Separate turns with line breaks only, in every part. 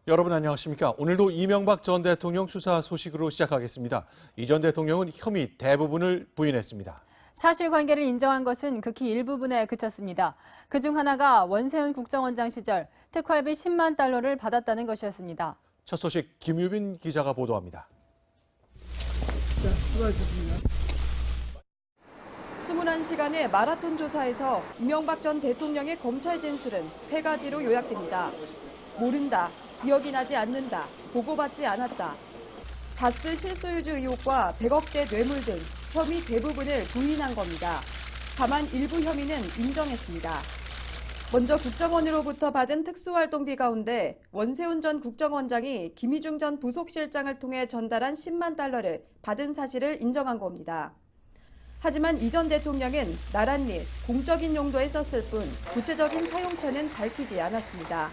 여러분 안녕하십니까? 오늘도 이명박 전 대통령 수사 소식으로 시작하겠습니다. 이 전 대통령은 혐의 대부분을 부인했습니다.
사실관계를 인정한 것은 극히 일부분에 그쳤습니다. 그중 하나가 원세훈 국정원장 시절 특활비 10만 달러를 받았다는 것이었습니다.
첫 소식 김유빈 기자가 보도합니다.
수고하셨습니다. 21시간의 마라톤 조사에서 이명박 전 대통령의 검찰 진술은 세 가지로 요약됩니다. 모른다, 기억이 나지 않는다, 보고받지 않았다. 가스 실소유주 의혹과 100억대 뇌물 등 혐의 대부분을 부인한 겁니다. 다만 일부 혐의는 인정했습니다. 먼저 국정원으로부터 받은 특수활동비 가운데 원세훈 전 국정원장이 김희중 전 부속실장을 통해 전달한 10만 달러를 받은 사실을 인정한 겁니다. 하지만 이 전 대통령은 나랏일, 공적인 용도에 썼을 뿐 구체적인 사용처는 밝히지 않았습니다.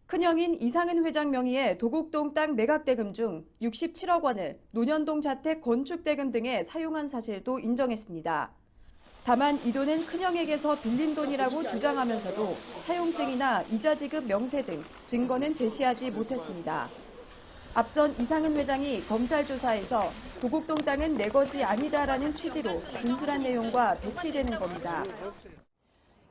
큰형인 이상은 회장 명의의 도곡동 땅 매각 대금 중 67억 원을 논현동 자택 건축 대금 등에 사용한 사실도 인정했습니다. 다만 이 돈은 큰형에게서 빌린 돈이라고 주장하면서도 차용증이나 이자 지급 명세 등 증거는 제시하지 못했습니다. 앞선 이상은 회장이 검찰 조사에서 도곡동 땅은 내 것이 아니다라는 취지로 진술한 내용과 배치되는 겁니다.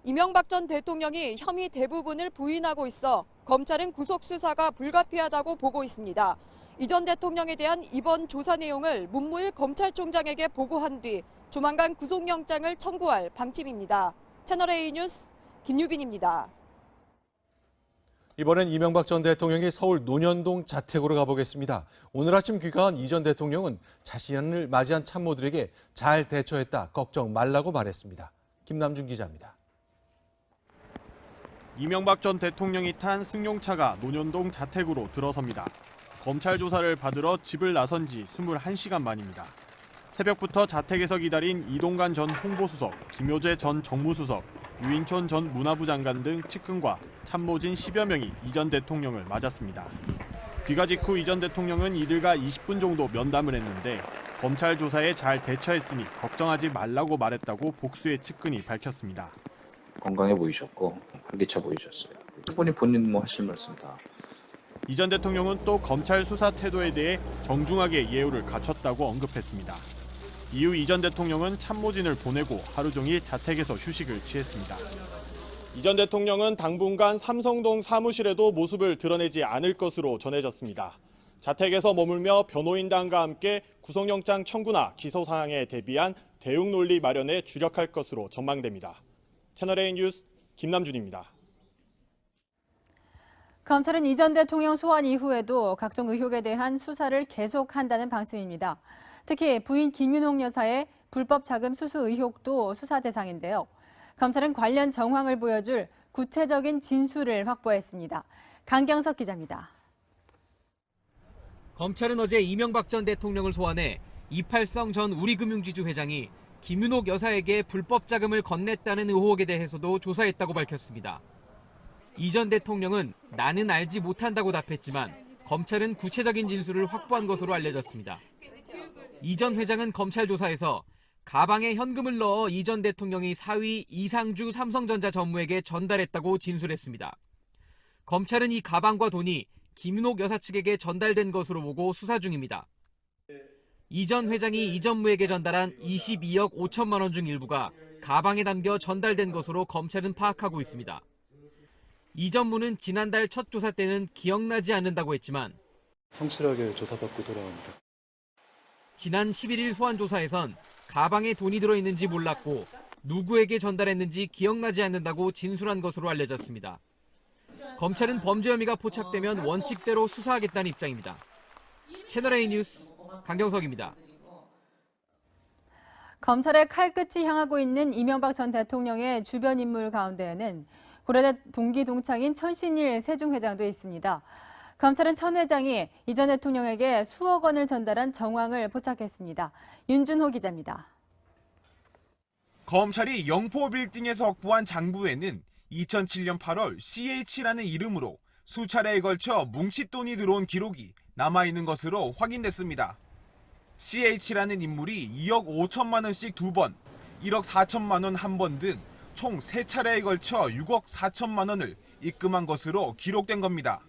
이명박 전 대통령이 혐의 대부분을 부인하고 있어 검찰은 구속 수사가 불가피하다고 보고 있습니다. 이 전 대통령에 대한 이번 조사 내용을 문무일 검찰총장에게 보고한 뒤 조만간 구속영장을 청구할 방침입니다. 채널A 뉴스 김유빈입니다.
이번엔 이명박 전 대통령이 서울 논현동 자택으로 가보겠습니다. 오늘 아침 귀가한 이 전 대통령은 자신을 맞이한 참모들에게 잘 대처했다, 걱정 말라고 말했습니다. 김남준 기자입니다.
이명박 전 대통령이 탄 승용차가 논현동 자택으로 들어섭니다. 검찰 조사를 받으러 집을 나선 지 21시간 만입니다. 새벽부터 자택에서 기다린 이동관 전 홍보수석, 김효재 전 정무수석, 유인촌 전 문화부 장관 등 측근과 참모진 10여 명이 이 전 대통령을 맞았습니다. 귀가 직후 이 전 대통령은 이들과 20분 정도 면담을 했는데 검찰 조사에 잘 대처했으니 걱정하지 말라고 말했다고 복수의 측근이 밝혔습니다.
건강해 보이셨고 활기차 보이셨어요. 충분히 본인 하실 말씀 다.
이 전 대통령은 또 검찰 수사 태도에 대해 정중하게 예우를 갖췄다고 언급했습니다. 이후 이 전 대통령은 참모진을 보내고 하루 종일 자택에서 휴식을 취했습니다. 이 전 대통령은 당분간 삼성동 사무실에도 모습을 드러내지 않을 것으로 전해졌습니다. 자택에서 머물며 변호인단과 함께 구속영장 청구나 기소 사항에 대비한 대응 논리 마련에 주력할 것으로 전망됩니다. 채널A 뉴스 김남준입니다.
검찰은 이 전 대통령 소환 이후에도 각종 의혹에 대한 수사를 계속한다는 방침입니다. 특히 부인 김윤옥 여사의 불법 자금 수수 의혹도 수사 대상인데요. 검찰은 관련 정황을 보여줄 구체적인 진술을 확보했습니다. 강경석 기자입니다.
검찰은 어제 이명박 전 대통령을 소환해 이팔성 전 우리금융지주 회장이 김윤옥 여사에게 불법 자금을 건넸다는 의혹에 대해서도 조사했다고 밝혔습니다. 이 전 대통령은 나는 알지 못한다고 답했지만 검찰은 구체적인 진술을 확보한 것으로 알려졌습니다. 이 전 회장은 검찰 조사에서 가방에 현금을 넣어 이 전 대통령이 사위 이상주 삼성전자 전무에게 전달했다고 진술했습니다. 검찰은 이 가방과 돈이 김윤옥 여사 측에게 전달된 것으로 보고 수사 중입니다. 이 전 회장이 이 전무에게 전달한 22억 5천만 원 중 일부가 가방에 담겨 전달된 것으로 검찰은 파악하고 있습니다. 이 전무는 지난달 첫 조사 때는 기억나지 않는다고 했지만
성실하게 조사받고 돌아갑니다.
지난 11일 소환 조사에선 가방에 돈이 들어있는지 몰랐고 누구에게 전달했는지 기억나지 않는다고 진술한 것으로 알려졌습니다. 검찰은 범죄 혐의가 포착되면 원칙대로 수사하겠다는 입장입니다. 채널A 뉴스 강경석입니다.
검찰의 칼끝이 향하고 있는 이명박 전 대통령의 주변 인물 가운데에는 고려대 동기 동창인 천신일 세종회장도 있습니다. 검찰은 천 회장이 이 전 대통령에게 수억 원을 전달한 정황을 포착했습니다. 윤준호 기자입니다.
검찰이 영포 빌딩에서 확보한 장부에는 2007년 8월 CH라는 이름으로 수차례에 걸쳐 뭉칫돈이 들어온 기록이 남아있는 것으로 확인됐습니다. CH라는 인물이 2억 5천만 원씩 2번, 1억 4천만 원 1번 등 총 3차례에 걸쳐 6억 4천만 원을 입금한 것으로 기록된 겁니다.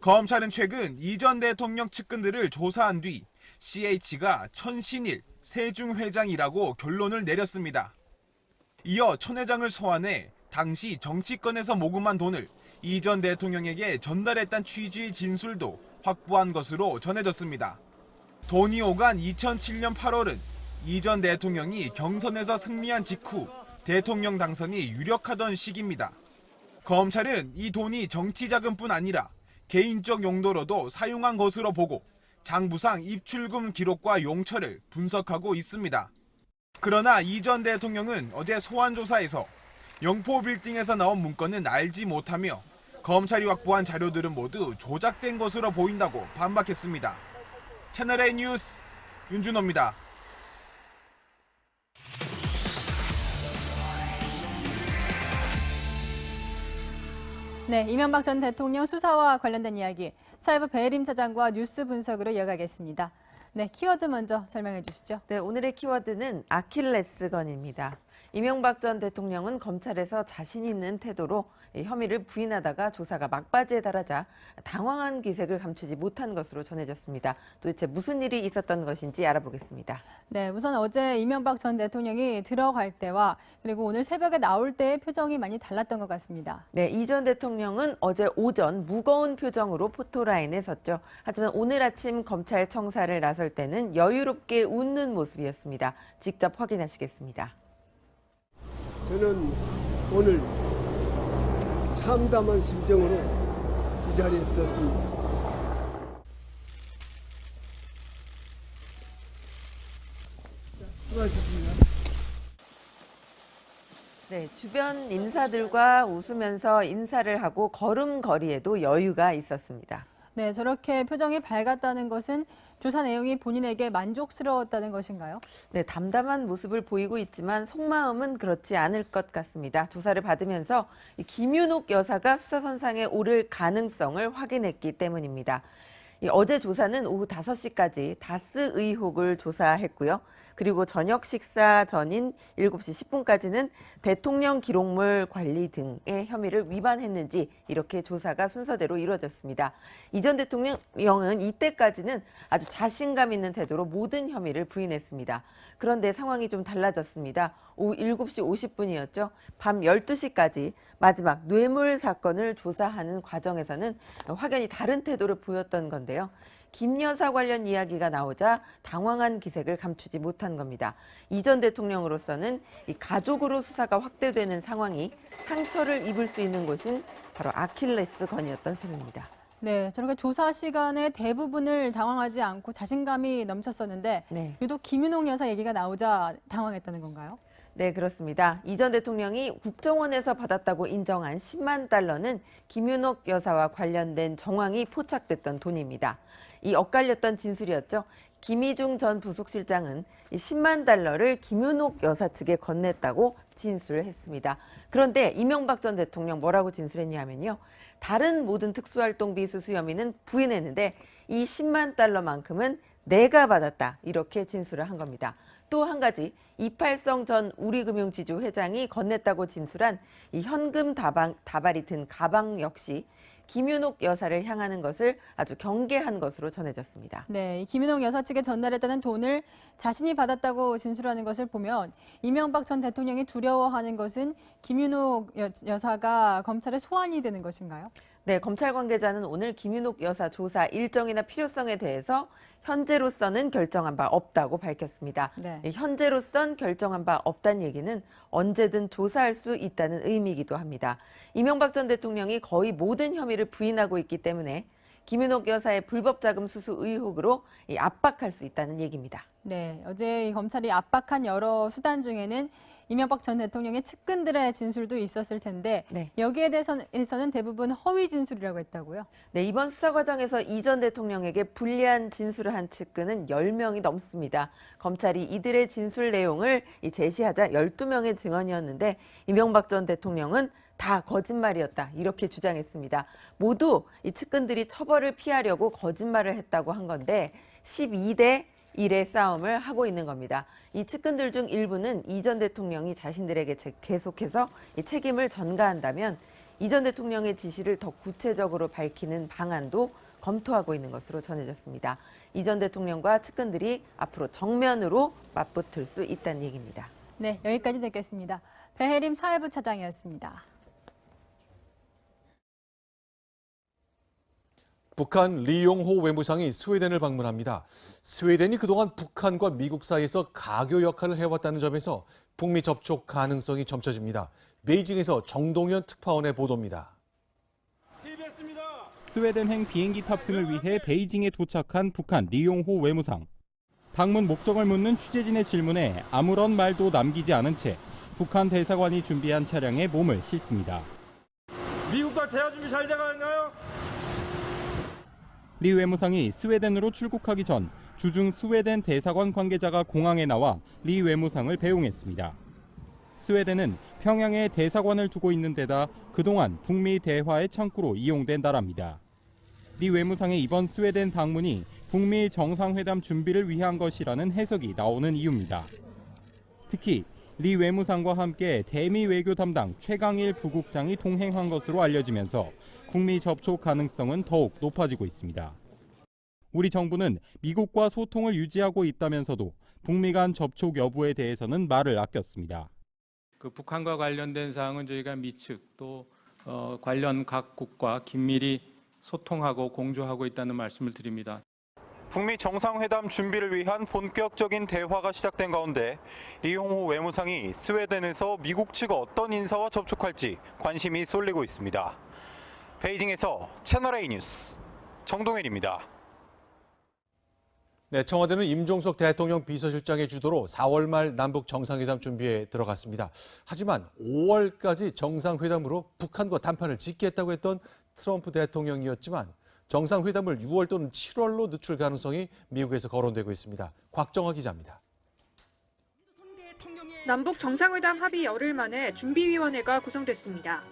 검찰은 최근 이 전 대통령 측근들을 조사한 뒤 CH가 천신일 세중 회장이라고 결론을 내렸습니다. 이어 천 회장을 소환해 당시 정치권에서 모금한 돈을 이 전 대통령에게 전달했다는 취지의 진술도 확보한 것으로 전해졌습니다. 돈이 오간 2007년 8월은 이 전 대통령이 경선에서 승리한 직후 대통령 당선이 유력하던 시기입니다. 검찰은 이 돈이 정치자금뿐 아니라 개인적 용도로도 사용한 것으로 보고 장부상 입출금 기록과 용처를 분석하고 있습니다. 그러나 이 전 대통령은 어제 소환조사에서 영포 빌딩에서 나온 문건은 알지 못하며 검찰이 확보한 자료들은 모두 조작된 것으로 보인다고 반박했습니다. 채널A 뉴스 윤준호입니다.
네, 이명박 전 대통령 수사와 관련된 이야기, 사이버 배혜림 차장과 뉴스 분석으로 이어가겠습니다. 네, 키워드 먼저 설명해 주시죠.
네, 오늘의 키워드는 아킬레스건입니다. 이명박 전 대통령은 검찰에서 자신 있는 태도로 혐의를 부인하다가 조사가 막바지에 달하자 당황한 기색을 감추지 못한 것으로 전해졌습니다. 도대체 무슨 일이 있었던 것인지 알아보겠습니다.
네, 우선 어제 이명박 전 대통령이 들어갈 때와 그리고 오늘 새벽에 나올 때의 표정이 많이 달랐던 것 같습니다.
네, 이 전 대통령은 어제 오전 무거운 표정으로 포토라인에 섰죠. 하지만 오늘 아침 검찰 청사를 나설 때는 여유롭게 웃는 모습이었습니다. 직접 확인하시겠습니다.
저는 오늘 참담한 심정으로 이 자리에 섰습니다. 수고하셨습니다.
네, 주변 인사들과 웃으면서 인사를 하고 걸음걸이에도 여유가 있었습니다.
네, 저렇게 표정이 밝았다는 것은 조사 내용이 본인에게 만족스러웠다는 것인가요?
네, 담담한 모습을 보이고 있지만 속마음은 그렇지 않을 것 같습니다. 조사를 받으면서 김윤옥 여사가 수사선상에 오를 가능성을 확인했기 때문입니다. 어제 조사는 오후 5시까지 다스 의혹을 조사했고요. 그리고 저녁 식사 전인 7시 10분까지는 대통령 기록물 관리 등의 혐의를 위반했는지 이렇게 조사가 순서대로 이루어졌습니다. 이 전 대통령은 이때까지는 아주 자신감 있는 태도로 모든 혐의를 부인했습니다. 그런데 상황이 좀 달라졌습니다. 오후 7시 50분이었죠. 밤 12시까지 마지막 뇌물 사건을 조사하는 과정에서는 확연히 다른 태도를 보였던 건데요. 김 여사 관련 이야기가 나오자 당황한 기색을 감추지 못한 겁니다. 이 전 대통령으로서는 이 가족으로 수사가 확대되는 상황이 상처를 입을 수 있는 곳은 바로 아킬레스건이었던 셈입니다.
네, 저렇게 조사 시간에 대부분을 당황하지 않고 자신감이 넘쳤었는데
네.
유독 김윤옥 여사 얘기가 나오자 당황했다는 건가요?
네, 그렇습니다. 이 전 대통령이 국정원에서 받았다고 인정한 10만 달러는 김윤옥 여사와 관련된 정황이 포착됐던 돈입니다. 이 엇갈렸던 진술이었죠. 김희중 전 부속실장은 이 10만 달러를 김윤옥 여사 측에 건넸다고 진술했습니다. 그런데 이명박 전 대통령 뭐라고 진술했냐면요. 다른 모든 특수활동비 수수 혐의는 부인했는데 이 10만 달러만큼은 내가 받았다. 이렇게 진술을 한 겁니다. 또 한 가지 이팔성 전 우리금융지주 회장이 건넸다고 진술한 이 현금 다발이 든 가방 역시 김윤옥 여사를 향하는 것을 아주 경계한 것으로 전해졌습니다.
네, 이 김윤옥 여사 측에 전달했다는 돈을 자신이 받았다고 진술하는 것을 보면 이명박 전 대통령이 두려워하는 것은 김윤옥 여사가 검찰에 소환이 되는 것인가요?
네, 검찰 관계자는 오늘 김윤옥 여사 조사 일정이나 필요성에 대해서 현재로서는 결정한 바 없다고 밝혔습니다.
네.
현재로선 결정한 바 없다는 얘기는 언제든 조사할 수 있다는 의미이기도 합니다. 이명박 전 대통령이 거의 모든 혐의를 부인하고 있기 때문에 김윤옥 여사의 불법 자금 수수 의혹으로 압박할 수 있다는 얘기입니다.
네, 어제 이 검찰이 압박한 여러 수단 중에는 이명박 전 대통령의 측근들의 진술도 있었을 텐데
네.
여기에 대해서는 대부분 허위 진술이라고 했다고요?
네, 이번 수사 과정에서 이 전 대통령에게 불리한 진술을 한 측근은 10명이 넘습니다. 검찰이 이들의 진술 내용을 제시하자 12명의 증언이었는데 이명박 전 대통령은 다 거짓말이었다 이렇게 주장했습니다. 모두 이 측근들이 처벌을 피하려고 거짓말을 했다고 한 건데 12대 1의 싸움을 하고 있는 겁니다. 이 측근들 중 일부는 이 전 대통령이 자신들에게 계속해서 이 책임을 전가한다면 이 전 대통령의 지시를 더 구체적으로 밝히는 방안도 검토하고 있는 것으로 전해졌습니다. 이 전 대통령과 측근들이 앞으로 정면으로 맞붙을 수 있다는 얘기입니다.
네, 여기까지 듣겠습니다. 배혜림 사회부 차장이었습니다.
북한 리용호 외무상이 스웨덴을 방문합니다. 스웨덴이 그동안 북한과 미국 사이에서 가교 역할을 해왔다는 점에서 북미 접촉 가능성이 점쳐집니다. 베이징에서 정동현 특파원의 보도입니다.
스웨덴행 비행기 탑승을 위해 베이징에 도착한 북한 리용호 외무상. 방문 목적을 묻는 취재진의 질문에 아무런 말도 남기지 않은 채 북한 대사관이 준비한 차량에 몸을 싣습니다.
미국과 대화 준비 잘 돼가 있나요?
리 외무상이 스웨덴으로 출국하기 전 주중 스웨덴 대사관 관계자가 공항에 나와 리 외무상을 배웅했습니다. 스웨덴은 평양에 대사관을 두고 있는 데다 그동안 북미 대화의 창구로 이용된 나라입니다. 리 외무상의 이번 스웨덴 방문이 북미 정상회담 준비를 위한 것이라는 해석이 나오는 이유입니다. 특히 리 외무상과 함께 대미 외교 담당 최강일 부국장이 동행한 것으로 알려지면서 북미 접촉 가능성은 더욱 높아지고 있습니다. 우리 정부는 미국과 소통을 유지하고 있다면서도 북미 간 접촉 여부에 대해서는 말을 아꼈습니다.
북한과 관련된 사항은 저희가 미측 또 관련 각국과 긴밀히 소통하고 공조하고 있다는 말씀을 드립니다.
북미 정상회담 준비를 위한 본격적인 대화가 시작된 가운데 리용호 외무상이 스웨덴에서 미국 측 어떤 인사와 접촉할지 관심이 쏠리고 있습니다. 베이징에서 채널A 뉴스 정동현입니다.
네, 청와대는 임종석 대통령 비서실장의 주도로 4월 말 남북 정상회담 준비에 들어갔습니다. 하지만 5월까지 정상회담으로 북한과 담판을 짓겠다고 했던 트럼프 대통령이었지만 정상회담을 6월 또는 7월로 늦출 가능성이 미국에서 거론되고 있습니다. 곽정화 기자입니다.
남북 정상회담 합의 열흘 만에 준비위원회가 구성됐습니다.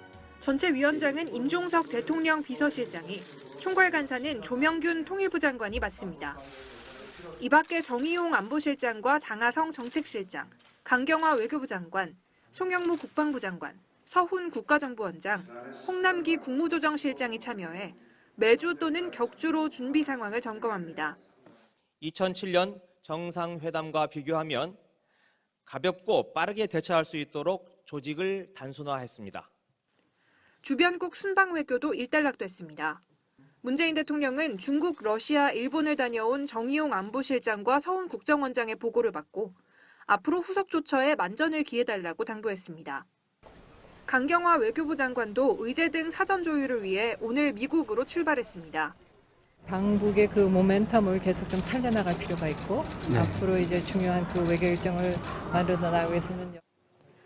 전체 위원장은 임종석 대통령 비서실장이, 총괄간사는 조명균 통일부 장관이 맡습니다. 이 밖에 정의용 안보실장과 장하성 정책실장, 강경화 외교부 장관, 송영무 국방부 장관, 서훈 국가정보원장, 홍남기 국무조정실장이 참여해 매주 또는 격주로 준비 상황을 점검합니다.
2007년 정상회담과 비교하면 가볍고 빠르게 대처할 수 있도록 조직을 단순화했습니다.
주변국 순방 외교도 일단락됐습니다. 문재인 대통령은 중국, 러시아, 일본을 다녀온 정의용 안보실장과 서훈 국정원장의 보고를 받고 앞으로 후속 조처에 만전을 기해달라고 당부했습니다. 강경화 외교부 장관도 의제 등 사전 조율을 위해 오늘 미국으로 출발했습니다.
당국의 그 모멘텀을 계속 좀 살려나갈 필요가 있고 앞으로 이제 중요한 그 외교 일정을 만들어 나가기 위해서는.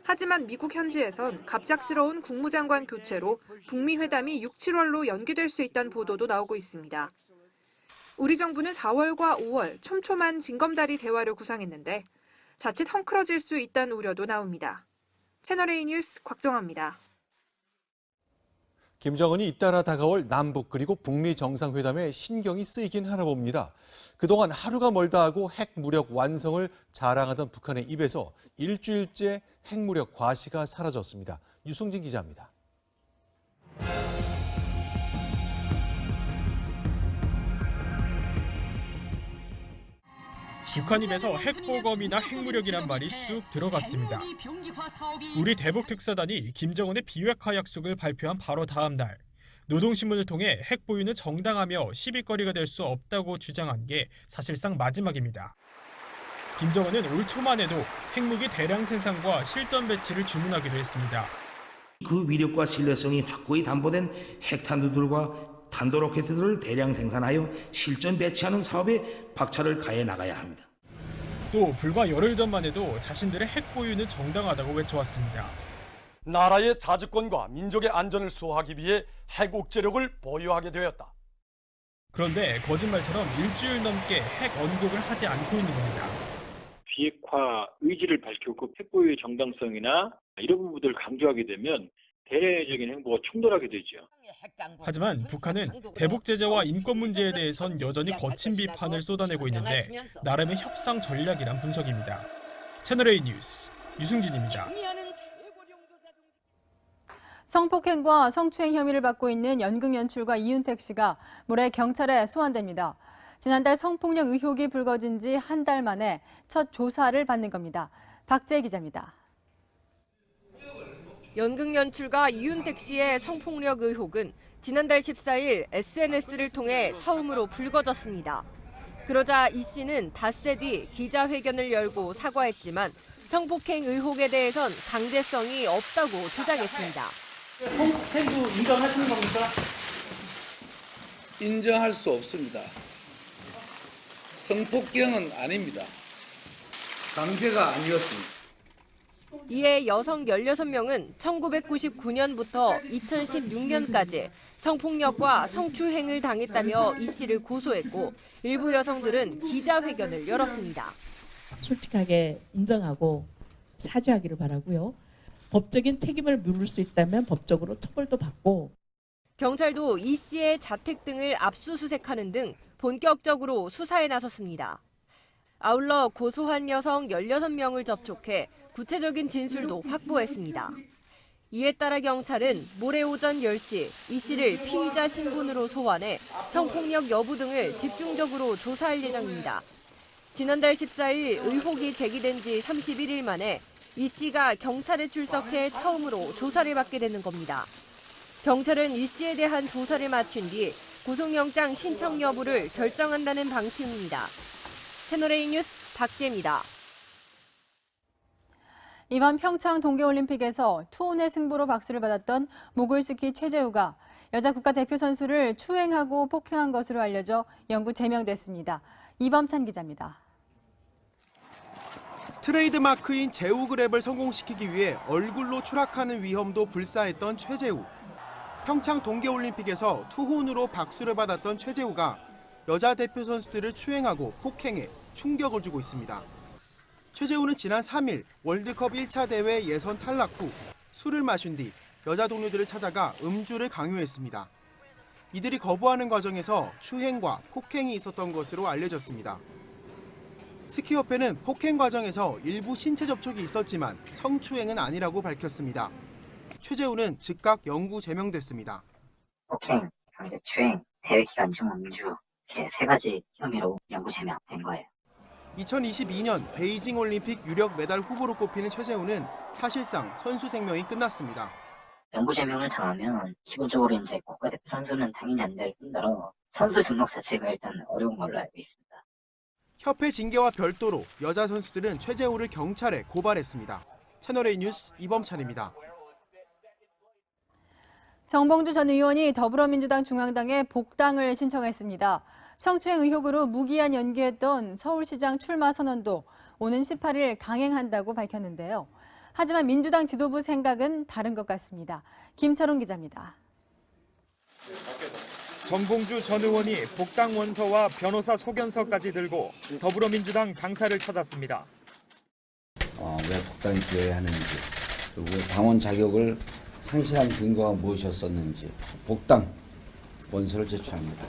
하지만 미국 현지에선 갑작스러운 국무장관 교체로 북미 회담이 6, 7월로 연기될 수 있다는 보도도 나오고 있습니다. 우리 정부는 4월과 5월 촘촘한 징검다리 대화를 구상했는데 자칫 헝클어질 수 있다는 우려도 나옵니다. 채널A 뉴스 곽정화입니다.
김정은이 잇따라 다가올 남북 그리고 북미 정상회담에 신경이 쓰이긴 하나 봅니다. 그동안 하루가 멀다 하고 핵무력 완성을 자랑하던 북한의 입에서 일주일째 핵무력 과시가 사라졌습니다. 유승진 기자입니다.
북한 입에서 핵보검이나 핵무력이란 말이 쑥 들어갔습니다. 우리 대북특사단이 김정은의 비핵화 약속을 발표한 바로 다음 날 노동신문을 통해 핵 보유는 정당하며 시비거리가 될 수 없다고 주장한 게 사실상 마지막입니다. 김정은은 올 초만 해도 핵무기 대량 생산과 실전 배치를 주문하기도 했습니다.
그 위력과 신뢰성이 확고히 담보된 핵탄두들과 탄도로켓들을 대량 생산하여 실전 배치하는 사업에 박차를 가해 나가야 합니다.
또 불과 열흘 전만 해도 자신들의 핵 보유는 정당하다고 외쳐왔습니다.
나라의 자주권과 민족의 안전을 수호하기 위해 핵 억제력을 보유하게 되었다.
그런데 거짓말처럼 일주일 넘게 핵 언급을 하지 않고 있는 겁니다.
비핵화 의지를 밝히고 핵 보유의 정당성이나 이런 부분들을 강조하게 되면 대내적인 행보가 충돌하게 되죠.
하지만 북한은 대북 제재와 인권 문제에 대해선 여전히 거친 비판을 쏟아내고 있는데 나름의 협상 전략이란 분석입니다. 채널A 뉴스 유승진입니다.
성폭행과 성추행 혐의를 받고 있는 연극 연출가 이윤택 씨가 모레 경찰에 소환됩니다. 지난달 성폭력 의혹이 불거진 지 한 달 만에 첫 조사를 받는 겁니다. 박재 기자입니다.
연극 연출가 이윤택 씨의 성폭력 의혹은 지난달 14일 SNS를 통해 처음으로 불거졌습니다. 그러자 이 씨는 닷새 뒤 기자회견을 열고 사과했지만 성폭행 의혹에 대해선 강제성이 없다고 주장했습니다.
성폭행도 인정하시는 겁니까?
인정할 수 없습니다. 성폭행은 아닙니다. 강제가 아니었습니다.
이에 여성 16명은 1999년부터 2016년까지 성폭력과 성추행을 당했다며 이 씨를 고소했고 일부 여성들은 기자회견을 열었습니다.
솔직하게 인정하고 사죄하기를 바라고요. 법적인 책임을 물을 수 있다면 법적으로 처벌도 받고.
경찰도 이 씨의 자택 등을 압수수색하는 등 본격적으로 수사에 나섰습니다. 아울러 고소한 여성 16명을 접촉해 구체적인 진술도 확보했습니다. 이에 따라 경찰은 모레 오전 10시 이 씨를 피의자 신분으로 소환해 성폭력 여부 등을 집중적으로 조사할 예정입니다. 지난달 14일 의혹이 제기된 지 31일 만에 이 씨가 경찰에 출석해 처음으로 조사를 받게 되는 겁니다. 경찰은 이 씨에 대한 조사를 마친 뒤 구속영장 신청 여부를 결정한다는 방침입니다. 채널A 뉴스 박재입니다.
이번 평창 동계올림픽에서 투혼의 승부로 박수를 받았던 모글스키 최재우가 여자 국가대표 선수를 추행하고 폭행한 것으로 알려져 영구 제명됐습니다. 이범찬 기자입니다.
트레이드마크인 제우 그랩을 성공시키기 위해 얼굴로 추락하는 위험도 불사했던 최재우. 평창 동계올림픽에서 투혼으로 박수를 받았던 최재우가 여자 대표 선수들을 추행하고 폭행해 충격을 주고 있습니다. 최재우는 지난 3일 월드컵 1차 대회 예선 탈락 후 술을 마신 뒤 여자 동료들을 찾아가 음주를 강요했습니다. 이들이 거부하는 과정에서 추행과 폭행이 있었던 것으로 알려졌습니다. 스키협회는 폭행 과정에서 일부 신체 접촉이 있었지만 성추행은 아니라고 밝혔습니다. 최재우는 즉각 영구 제명됐습니다.
폭행, 강제추행, 대회 기간 중 음주 이렇게 세 가지 혐의로 영구 제명된 거예요.
2022년 베이징 올림픽 유력 메달 후보로 꼽히는 최재우는 사실상 선수 생명이 끝났습니다.
영구 제명을 당하면 기본적으로 이제 국가대표 선수는 당연히 안 될 뿐더러 선수 등록 자체가 일단 어려운 걸로 알고 있습니다.
협회 징계와 별도로 여자 선수들은 최재우를 경찰에 고발했습니다. 채널A 뉴스 이범찬입니다.
정봉주 전 의원이 더불어민주당 중앙당에 복당을 신청했습니다. 성추행 의혹으로 무기한 연기했던 서울시장 출마 선언도 오는 18일 강행한다고 밝혔는데요. 하지만 민주당 지도부 생각은 다른 것 같습니다. 김철웅 기자입니다.
정봉주 전 의원이 복당 원서와 변호사 소견서까지 들고 더불어민주당 당사를 찾았습니다.
왜 복당이 되어야 하는지, 그리고 당원 자격을 상실한 근거가 무엇이었었는지 복당 원서를 제출합니다.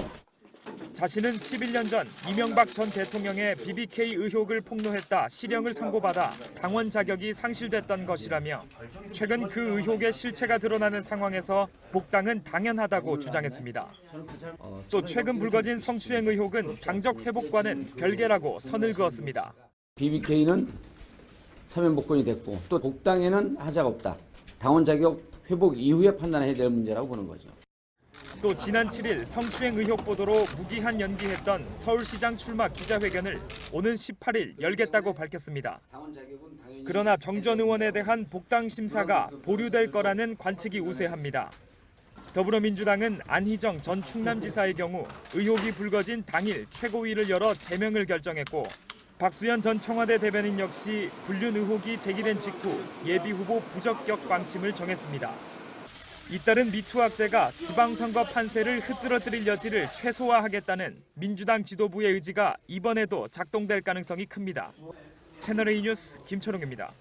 자신은 11년 전 이명박 전 대통령의 BBK 의혹을 폭로했다 실형을 선고받아 당원 자격이 상실됐던 것이라며 최근 그 의혹의 실체가 드러나는 상황에서 복당은 당연하다고 주장했습니다. 또 최근 불거진 성추행 의혹은 당적 회복과는 별개라고 선을 그었습니다.
BBK는 사면 복권이 됐고 또 복당에는 하자가 없다. 당원 자격 회복 이후에 판단해야 될 문제라고 보는 거죠.
또 지난 7일 성추행 의혹 보도로 무기한 연기했던 서울시장 출마 기자회견을 오는 18일 열겠다고 밝혔습니다. 그러나 정 전 의원에 대한 복당 심사가 보류될 거라는 관측이 우세합니다. 더불어민주당은 안희정 전 충남지사의 경우 의혹이 불거진 당일 최고위를 열어 제명을 결정했고 박수현 전 청와대 대변인 역시 불륜 의혹이 제기된 직후 예비후보 부적격 방침을 정했습니다. 잇따른 미투 학제가 지방선거 판세를 흐트러뜨릴 여지를 최소화하겠다는 민주당 지도부의 의지가 이번에도 작동될 가능성이 큽니다. 채널A 뉴스 김철웅입니다.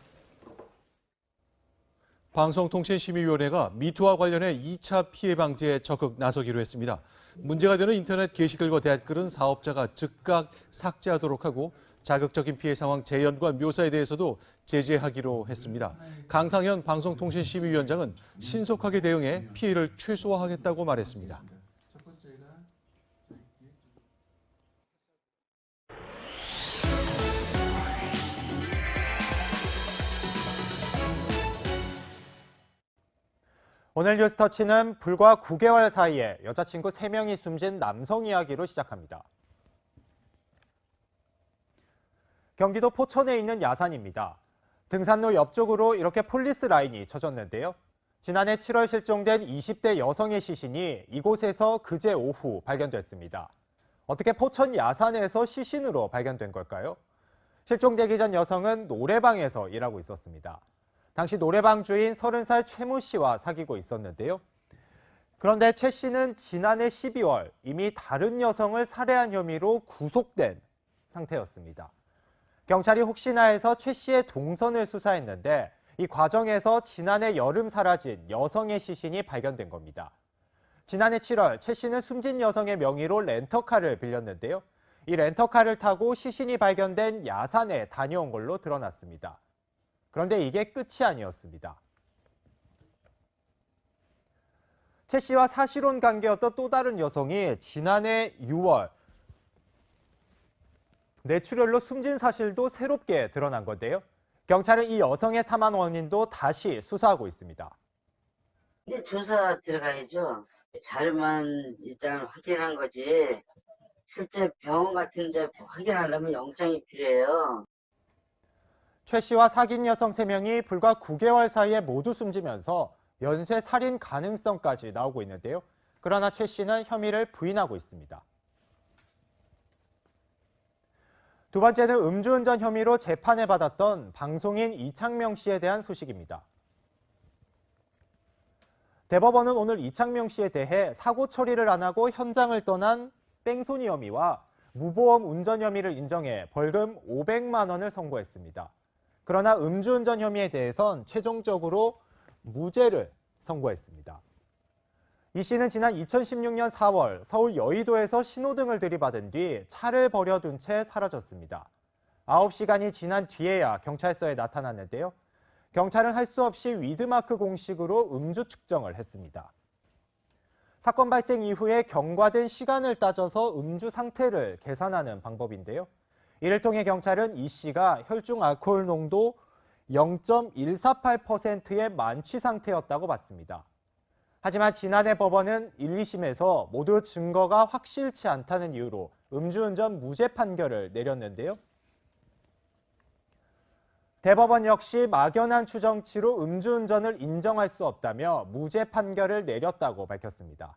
방송통신심의위원회가 미투와 관련해 2차 피해 방지에 적극 나서기로 했습니다. 문제가 되는 인터넷 게시글과 댓글은 사업자가 즉각 삭제하도록 하고 자극적인 피해 상황 재현과 묘사에 대해서도 제재하기로 했습니다. 강상현 방송통신심의위원장은 신속하게 대응해 피해를 최소화하겠다고 말했습니다.
오늘 뉴스터치는 불과 9개월 사이에 여자친구 3명이 숨진 남성 이야기로 시작합니다. 경기도 포천에 있는 야산입니다. 등산로 옆쪽으로 이렇게 폴리스 라인이 쳐졌는데요. 지난해 7월 실종된 20대 여성의 시신이 이곳에서 그제 오후 발견됐습니다. 어떻게 포천 야산에서 시신으로 발견된 걸까요? 실종되기 전 여성은 노래방에서 일하고 있었습니다. 당시 노래방 주인 30살 최모 씨와 사귀고 있었는데요. 그런데 최 씨는 지난해 12월 이미 다른 여성을 살해한 혐의로 구속된 상태였습니다. 경찰이 혹시나 해서 최 씨의 동선을 수사했는데 이 과정에서 지난해 여름 사라진 여성의 시신이 발견된 겁니다. 지난해 7월 최 씨는 숨진 여성의 명의로 렌터카를 빌렸는데요. 이 렌터카를 타고 시신이 발견된 야산에 다녀온 걸로 드러났습니다. 그런데 이게 끝이 아니었습니다. 최 씨와 사실혼 관계였던 또 다른 여성이 지난해 6월 뇌출혈로 숨진 사실도 새롭게 드러난 건데요. 경찰은 이 여성의 사망 원인도 다시 수사하고 있습니다.
이제 조사 들어가야죠. 잘만 일단 확인한 거지. 실제 병원 같은 데 확인하려면 영장이 필요해요.
최 씨와 사귄 여성 3명이 불과 9개월 사이에 모두 숨지면서 연쇄 살인 가능성까지 나오고 있는데요. 그러나 최 씨는 혐의를 부인하고 있습니다. 두 번째는 음주운전 혐의로 재판을 받았던 방송인 이창명 씨에 대한 소식입니다. 대법원은 오늘 이창명 씨에 대해 사고 처리를 안 하고 현장을 떠난 뺑소니 혐의와 무보험 운전 혐의를 인정해 벌금 500만 원을 선고했습니다. 그러나 음주운전 혐의에 대해선 최종적으로 무죄를 선고했습니다. 이 씨는 지난 2016년 4월 서울 여의도에서 신호등을 들이받은 뒤 차를 버려둔 채 사라졌습니다. 9시간이 지난 뒤에야 경찰서에 나타났는데요. 경찰은 할 수 없이 위드마크 공식으로 음주 측정을 했습니다. 사건 발생 이후에 경과된 시간을 따져서 음주 상태를 계산하는 방법인데요. 이를 통해 경찰은 이 씨가 혈중 알코올 농도 0.148%의 만취 상태였다고 봤습니다. 하지만 지난해 법원은 1, 2심에서 모두 증거가 확실치 않다는 이유로 음주운전 무죄 판결을 내렸는데요. 대법원 역시 막연한 추정치로 음주운전을 인정할 수 없다며 무죄 판결을 내렸다고 밝혔습니다.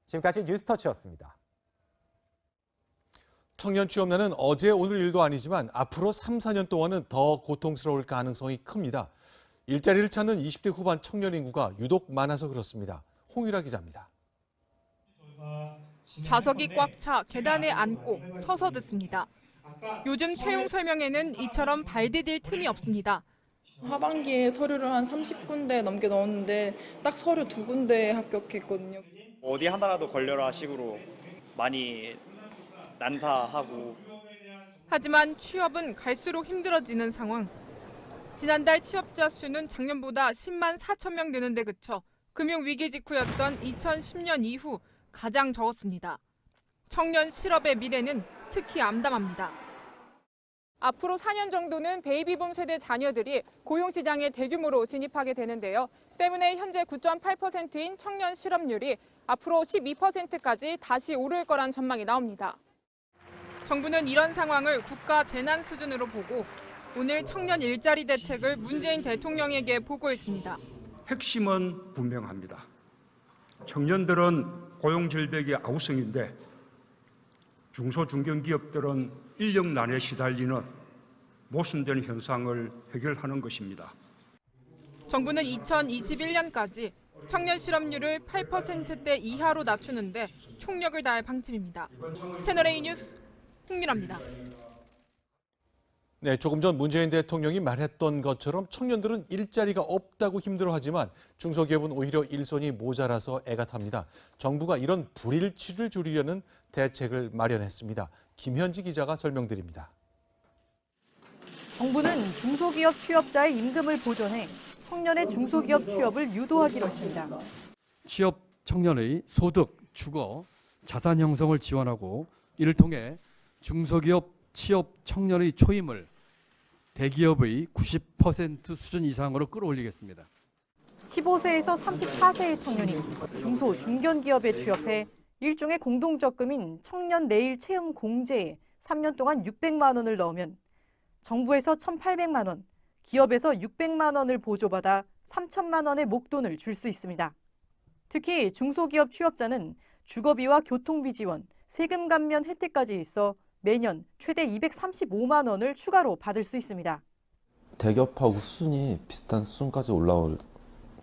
지금까지 뉴스터치였습니다.
청년 취업난은 어제 오늘 일도 아니지만 앞으로 3, 4년 동안은 더 고통스러울 가능성이 큽니다. 일자리를 찾는 20대 후반 청년 인구가 유독 많아서 그렇습니다. 홍유라 기자입니다.
좌석이 꽉 차 계단에 앉고 서서 듣습니다. 요즘 채용 설명에는 이처럼 발 디딜 틈이 없습니다.
하반기에 서류를 한 30군데 넘게 넣었는데 딱 서류 2군데 합격했거든요.
어디 하나라도 걸려라 식으로 많이 난사하고.
하지만 취업은 갈수록 힘들어지는 상황. 지난달 취업자 수는 작년보다 10만 4천 명 느는데 그쳐 금융위기 직후였던 2010년 이후 가장 적었습니다. 청년 실업의 미래는 특히 암담합니다. 앞으로 4년 정도는 베이비붐 세대 자녀들이 고용시장에 대규모로 진입하게 되는데요. 때문에 현재 9.8%인 청년 실업률이 앞으로 12%까지 다시 오를 거란 전망이 나옵니다. 정부는 이런 상황을 국가 재난 수준으로 보고 오늘 청년 일자리 대책을 문재인 대통령에게 보고했습니다.
핵심은 분명합니다. 청년들은 고용 절벽의 아우성인데 중소중견기업들은 인력난에 시달리는 모순된 현상을 해결하는 것입니다.
정부는 2021년까지 청년 실업률을 8%대 이하로 낮추는데 총력을 다할 방침입니다. 채널A 뉴스 홍민아입니다.
네, 조금 전 문재인 대통령이 말했던 것처럼 청년들은 일자리가 없다고 힘들어하지만 중소기업은 오히려 일손이 모자라서 애가 탑니다. 정부가 이런 불일치를 줄이려는 대책을 마련했습니다. 김현지 기자가 설명드립니다.
정부는 중소기업 취업자의 임금을 보전해 청년의 중소기업 취업을 유도하기로 했습니다.
취업 청년의 소득, 주거, 자산 형성을 지원하고 이를 통해 중소기업 취업 청년의 초임을 대기업의 90% 수준 이상으로 끌어올리겠습니다.
15세에서 34세의 청년이 중소, 중견기업에 취업해 일종의 공동적금인 청년 내일 체험 공제에 3년 동안 600만 원을 넣으면 정부에서 1,800만 원, 기업에서 600만 원을 보조받아 3천만 원의 목돈을 줄 수 있습니다. 특히 중소기업 취업자는 주거비와 교통비 지원, 세금 감면 혜택까지 있어 매년 최대 235만 원을 추가로 받을 수 있습니다.
대기업하고 수준이 비슷한 수준까지 올라올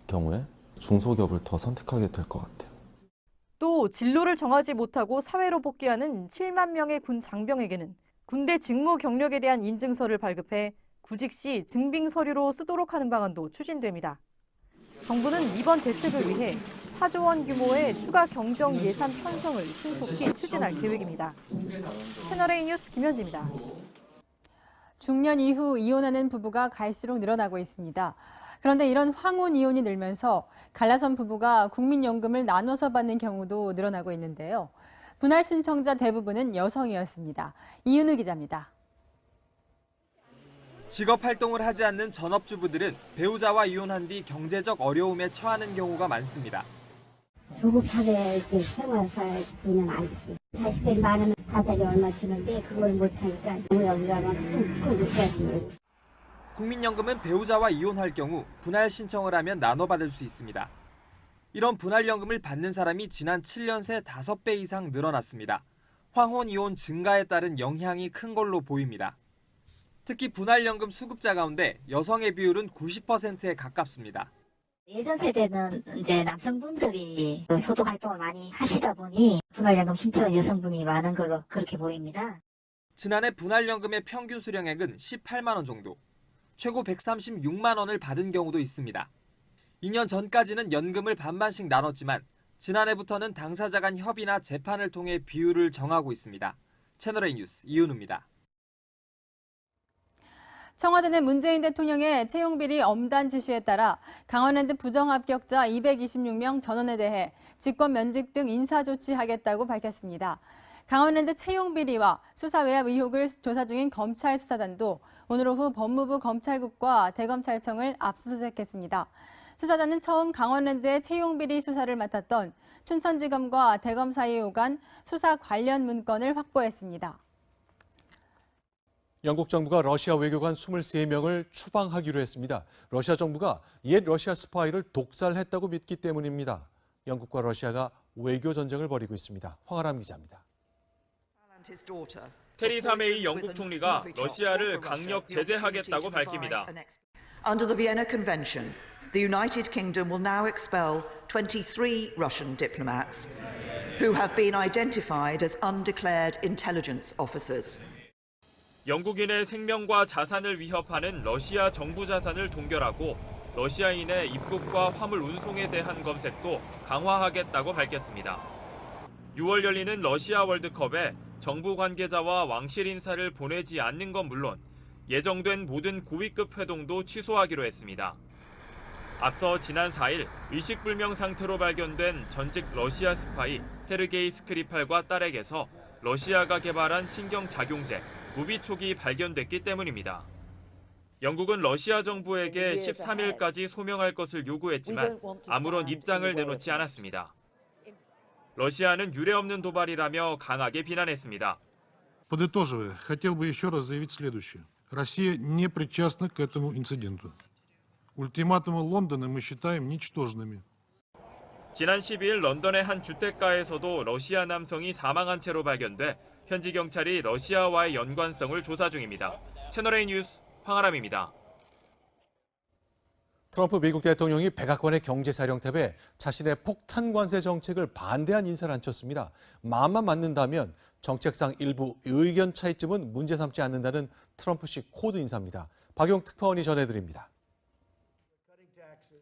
경우에 중소기업을 더 선택하게 될 것 같아요.
또 진로를 정하지 못하고 사회로 복귀하는 7만 명의 군 장병에게는 군대 직무 경력에 대한 인증서를 발급해 구직 시 증빙 서류로 쓰도록 하는 방안도 추진됩니다. 정부는 이번 대책을 위해 4조 원 규모의 추가 경정 예산 편성을 신속히 추진할 계획입니다. 채널A 뉴스 김현지입니다.
중년 이후 이혼하는 부부가 갈수록 늘어나고 있습니다. 그런데 이런 황혼 이혼이 늘면서 갈라선 부부가 국민연금을 나눠서 받는 경우도 늘어나고 있는데요. 분할 신청자 대부분은 여성이었습니다. 이은우 기자입니다.
직업 활동을 하지 않는 전업주부들은 배우자와 이혼한 뒤 경제적 어려움에 처하는 경우가 많습니다.
조급하게 생활 살지는 않지. 자식들이 많으면 다달이 얼마 주는데 그걸 못하니까 여기가 큰 느껴지고.
국민연금은 배우자와 이혼할 경우 분할 신청을 하면 나눠 받을 수 있습니다. 이런 분할연금을 받는 사람이 지난 7년 새 5배 이상 늘어났습니다. 황혼 이혼 증가에 따른 영향이 큰 걸로 보입니다. 특히 분할연금 수급자 가운데 여성의 비율은 90%에 가깝습니다.
예전 세대는 이제 남성분들이 소득 활동을 많이 하시다 보니 분할연금 신청한 여성분이 많은 걸로 그렇게 보입니다.
지난해 분할연금의 평균 수령액은 18만 원 정도, 최고 136만 원을 받은 경우도 있습니다. 2년 전까지는 연금을 반반씩 나눴지만 지난해부터는 당사자 간 협의나 재판을 통해 비율을 정하고 있습니다. 채널A 뉴스 이은우입니다.
청와대는 문재인 대통령의 채용비리 엄단 지시에 따라 강원랜드 부정합격자 226명 전원에 대해 직권 면직 등 인사조치하겠다고 밝혔습니다. 강원랜드 채용비리와 수사 외압 의혹을 조사 중인 검찰 수사단도 오늘 오후 법무부 검찰국과 대검찰청을 압수수색했습니다. 수사단은 처음 강원랜드의 채용비리 수사를 맡았던 춘천지검과 대검 사이에 오간 수사 관련 문건을 확보했습니다.
영국 정부가 러시아 외교관 23명을 추방하기로 했습니다. 러시아 정부가 옛 러시아 스파이를 독살했다고 믿기 때문입니다. 영국과 러시아가 외교 전쟁을 벌이고 있습니다. 황아람 기자입니다.
테리사 메이 영국 총리가 러시아를 강력 제재하겠다고 밝힙니다.
Under the Vienna Convention, the United Kingdom will now expel 23 Russian diplomats who have been identified as undeclared intelligence officers.
영국인의 생명과 자산을 위협하는 러시아 정부 자산을 동결하고 러시아인의 입국과 화물 운송에 대한 검색도 강화하겠다고 밝혔습니다. 6월 열리는 러시아 월드컵에 정부 관계자와 왕실 인사를 보내지 않는 건 물론 예정된 모든 고위급 회동도 취소하기로 했습니다. 앞서 지난 4일 의식불명 상태로 발견된 전직 러시아 스파이 세르게이 스크리팔과 딸에게서 러시아가 개발한 신경작용제 무비촉이 발견됐기 때문입니다. 영국은 러시아 정부에게 13일까지 소명할 것을 요구했지만 아무런 입장을 내놓지 않았습니다. 러시아는 유례없는 도발이라며 강하게 비난했습니다.
Подытоживая, хотел бы еще раз заявить следующее. Россия не причастна к этому инциденту. Ультиматумы Лондона мы считаем ничтожными.
지난 12일 런던의 한 주택가에서도 러시아 남성이 사망한 채로 발견돼 현지 경찰이 러시아와의 연관성을 조사 중입니다. 채널A 뉴스 황아람입니다.
트럼프 미국 대통령이 백악관의 경제사령탑에 자신의 폭탄 관세 정책을 반대한 인사를 앉혔습니다. 마음만 맞는다면 정책상 일부 의견 차이점은 문제 삼지 않는다는 트럼프식 코드 인사입니다. 박용 특파원이 전해드립니다.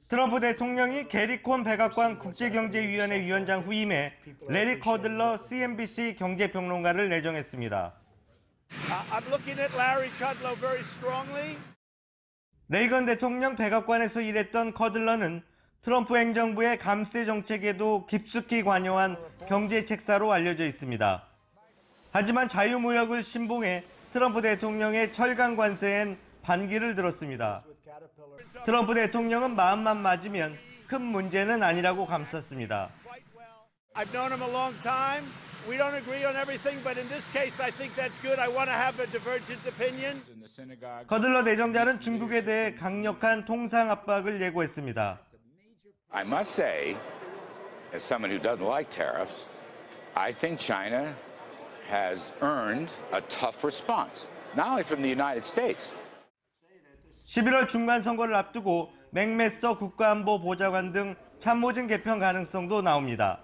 트럼프 대통령이 게리콘 백악관 국제경제위원회 위원장 후임에 레리 커들러 CNBC 경제평론가를 내정했습니다.
I'm looking at Larry Kudlow very strongly.
레이건 대통령 백악관에서 일했던 커들러는 트럼프 행정부의 감세 정책에도 깊숙이 관여한 경제 책사로 알려져 있습니다. 하지만 자유무역을 신봉해 트럼프 대통령의 철강 관세엔 반기를 들었습니다. 트럼프 대통령은 마음만 맞으면 큰 문제는 아니라고 감쌌습니다.
I've known him a long time. We don't agree on everything, but in this case, I think that's good. I want to have a divergent opinion.
커들러 내정자는 중국에 대해 강력한 통상 압박을 예고했습니다.
I must say, as someone who doesn't like tariffs, I think China has earned a tough response, not only from the United States.
11월 중간 선거를 앞두고 맥메스터 국가안보보좌관 등 참모진 개편 가능성도 나옵니다.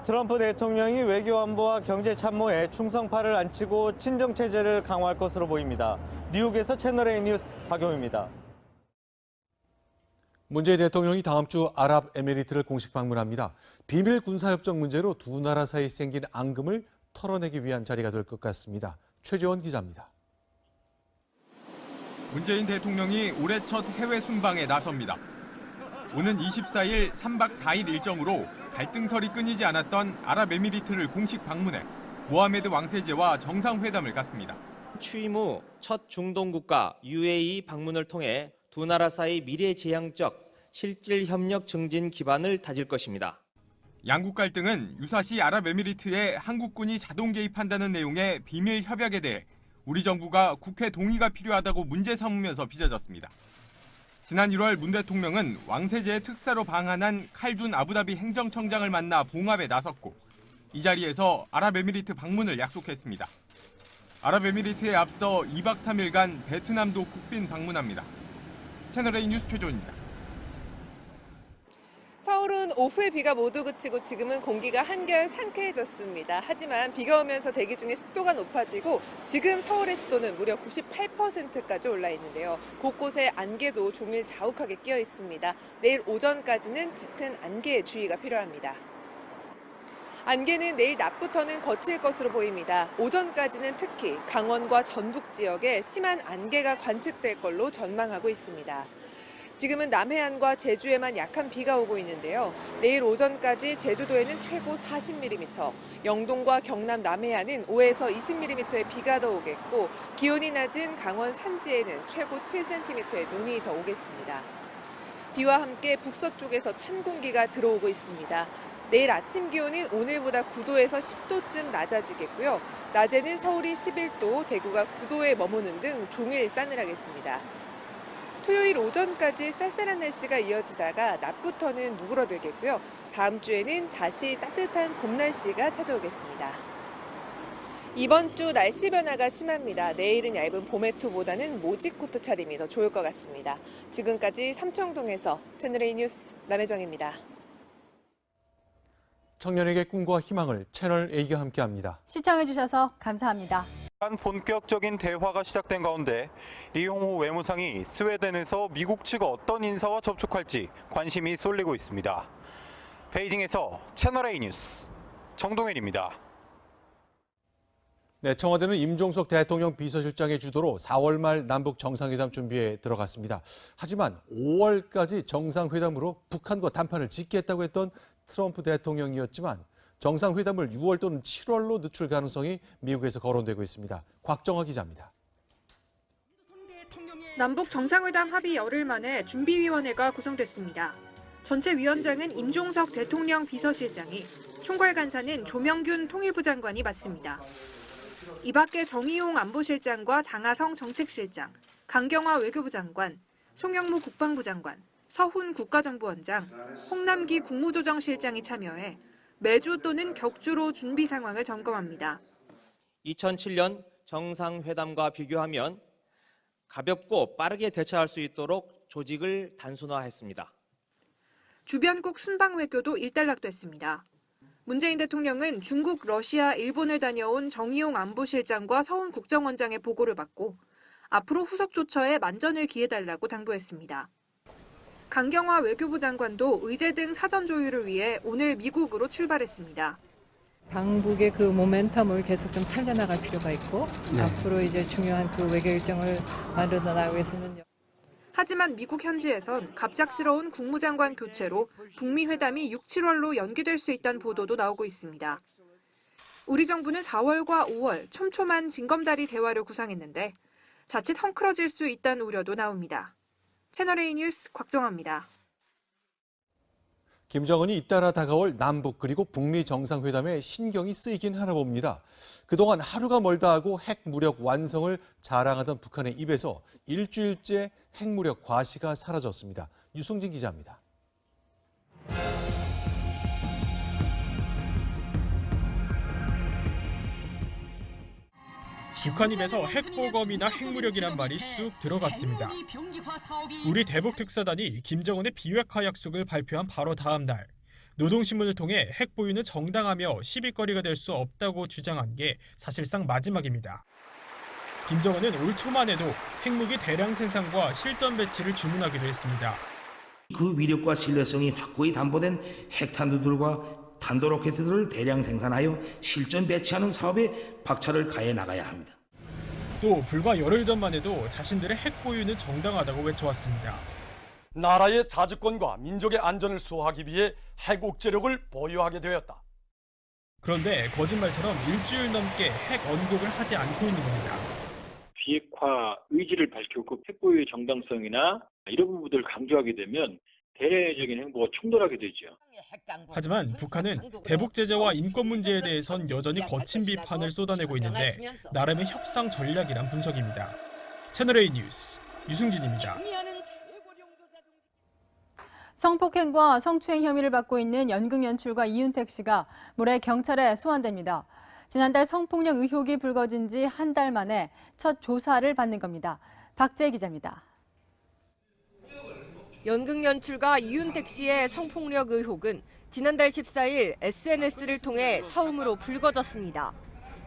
트럼프 대통령이 외교안보와 경제참모에 충성파를 안치고 친정체제를 강화할 것으로 보입니다. 뉴욕에서 채널A 뉴스 박용입니다.
문재인 대통령이 다음 주 아랍에미리트를 공식 방문합니다. 비밀 군사협정 문제로 두 나라 사이 생긴 앙금을 털어내기 위한 자리가 될 것 같습니다. 최재원 기자입니다.
문재인 대통령이 올해 첫 해외 순방에 나섭니다. 오는 24일 3박 4일 일정으로 갈등설이 끊이지 않았던 아랍에미리트를 공식 방문해 모하메드 왕세제와 정상회담을 갖습니다.
취임 후 첫 중동 국가 UAE 방문을 통해 두 나라 사이 미래지향적 실질 협력 증진 기반을 다질 것입니다.
양국 갈등은 유사시 아랍에미리트에 한국군이 자동 개입한다는 내용의 비밀 협약에 대해 우리 정부가 국회 동의가 필요하다고 문제 삼으면서 빚어졌습니다. 지난 1월 문 대통령은 왕세제의 특사로 방한한 칼둔 아부다비 행정청장을 만나 봉합에 나섰고 이 자리에서 아랍에미리트 방문을 약속했습니다. 아랍에미리트에 앞서 2박 3일간 베트남도 국빈 방문합니다. 채널A 뉴스 최조입니다.
서울은 오후에 비가 모두 그치고 지금은 공기가 한결 상쾌해졌습니다. 하지만 비가 오면서 대기 중에 습도가 높아지고 지금 서울의 습도는 무려 98%까지 올라 있는데요. 곳곳에 안개도 종일 자욱하게 끼어 있습니다. 내일 오전까지는 짙은 안개에 주의가 필요합니다. 안개는 내일 낮부터는 거칠 것으로 보입니다. 오전까지는 특히 강원과 전북 지역에 심한 안개가 관측될 걸로 전망하고 있습니다. 지금은 남해안과 제주에만 약한 비가 오고 있는데요. 내일 오전까지 제주도에는 최고 40mm, 영동과 경남 남해안은 5에서 20mm의 비가 더 오겠고 기온이 낮은 강원 산지에는 최고 7cm의 눈이 더 오겠습니다. 비와 함께 북서쪽에서 찬 공기가 들어오고 있습니다. 내일 아침 기온은 오늘보다 9도에서 10도쯤 낮아지겠고요. 낮에는 서울이 11도, 대구가 9도에 머무는 등 종일 싸늘하겠습니다. 토요일 오전까지 쌀쌀한 날씨가 이어지다가 낮부터는 누그러들겠고요. 다음 주에는 다시 따뜻한 봄 날씨가 찾아오겠습니다. 이번 주 날씨 변화가 심합니다. 내일은 얇은 봄외투보다는 모직 코트 차림이 더 좋을 것 같습니다. 지금까지 삼청동에서 채널A 뉴스 남혜정입니다.
청년에게 꿈과 희망을 채널A가 함께합니다.
시청해주셔서 감사합니다.
본격적인 대화가 시작된 가운데 리홍호 외무상이 스웨덴에서 미국 측 어떤 인사와 접촉할지 관심이 쏠리고 있습니다. 베이징에서 채널A 뉴스 정동현입니다.
네, 청와대는 임종석 대통령 비서실장의 주도로 4월 말 남북 정상회담 준비에 들어갔습니다. 하지만 5월까지 정상회담으로 북한과 담판을 짓겠다고 했던 트럼프 대통령이었지만 정상회담을 6월 또는 7월로 늦출 가능성이 미국에서 거론되고 있습니다. 곽정화 기자입니다.
남북 정상회담 합의 열흘 만에 준비위원회가 구성됐습니다. 전체 위원장은 임종석 대통령 비서실장이, 총괄간사는 조명균 통일부 장관이 맡습니다. 이 밖에 정의용 안보실장과 장하성 정책실장, 강경화 외교부 장관, 송영무 국방부 장관, 서훈 국가정보원장, 홍남기 국무조정실장이 참여해 매주 또는 격주로 준비 상황을 점검합니다.
2007년 정상회담과 비교하면 가볍고 빠르게 대처할 수 있도록 조직을 단순화했습니다.
주변국 순방 외교도 일단락됐습니다. 문재인 대통령은 중국, 러시아, 일본을 다녀온 정의용 안보실장과 서훈 국정원장의 보고를 받고 앞으로 후속 조처에 만전을 기해달라고 당부했습니다. 강경화 외교부 장관도 의제 등 사전 조율을 위해 오늘 미국으로 출발했습니다.
당국의 그 모멘텀을 계속 좀 살려나갈 필요가 있고 앞으로 이제 중요한 그 외교 일정을 만들어 나가기 위해서는.
하지만 미국 현지에선 갑작스러운 국무장관 교체로 북미 회담이 6, 7월로 연기될 수 있다는 보도도 나오고 있습니다. 우리 정부는 4월과 5월 촘촘한 징검다리 대화를 구상했는데 자칫 헝클어질 수 있다는 우려도 나옵니다. 채널A 뉴스 곽정아입니다.
김정은이 잇따라 다가올 남북 그리고 북미 정상회담에 신경이 쓰이긴 하나 봅니다. 그동안 하루가 멀다 하고 핵무력 완성을 자랑하던 북한의 입에서 일주일째 핵무력 과시가 사라졌습니다. 유승진 기자입니다.
북한 입에서 핵보검이나 핵무력이란 말이 쑥 들어갔습니다. 우리 대북특사단이 김정은의 비핵화 약속을 발표한 바로 다음 날 노동신문을 통해 핵 보유는 정당하며 시비거리가 될 수 없다고 주장한 게 사실상 마지막입니다. 김정은은 올 초만 해도 핵무기 대량 생산과 실전 배치를 주문하기도 했습니다.
그 위력과 신뢰성이 확고히 담보된 핵탄두들과 탄도로켓들을 대량 생산하여 실전 배치하는 사업에 박차를 가해 나가야 합니다.
또 불과 열흘 전만 해도 자신들의 핵 보유는 정당하다고 외쳐왔습니다.
나라의 자주권과 민족의 안전을 수호하기 위해 핵 억제력을 보유하게 되었다.
그런데 거짓말처럼 일주일 넘게 핵 언급을 하지 않고 있는 겁니다.
비핵화 의지를 밝히고 핵 보유의 정당성이나 이런 부분들을 강조하게 되면 대내적인 행보가 충돌하게 되죠.
하지만 북한은 대북 제재와 인권 문제에 대해선 여전히 거친 비판을 쏟아내고 있는데 나름의 협상 전략이란 분석입니다. 채널A 뉴스 유승진입니다.
성폭행과 성추행 혐의를 받고 있는 연극 연출가 이윤택 씨가 모레 경찰에 소환됩니다. 지난달 성폭력 의혹이 불거진 지 한 달 만에 첫 조사를 받는 겁니다. 박재 기자입니다.
연극 연출가 이윤택 씨의 성폭력 의혹은 지난달 14일 SNS를 통해 처음으로 불거졌습니다.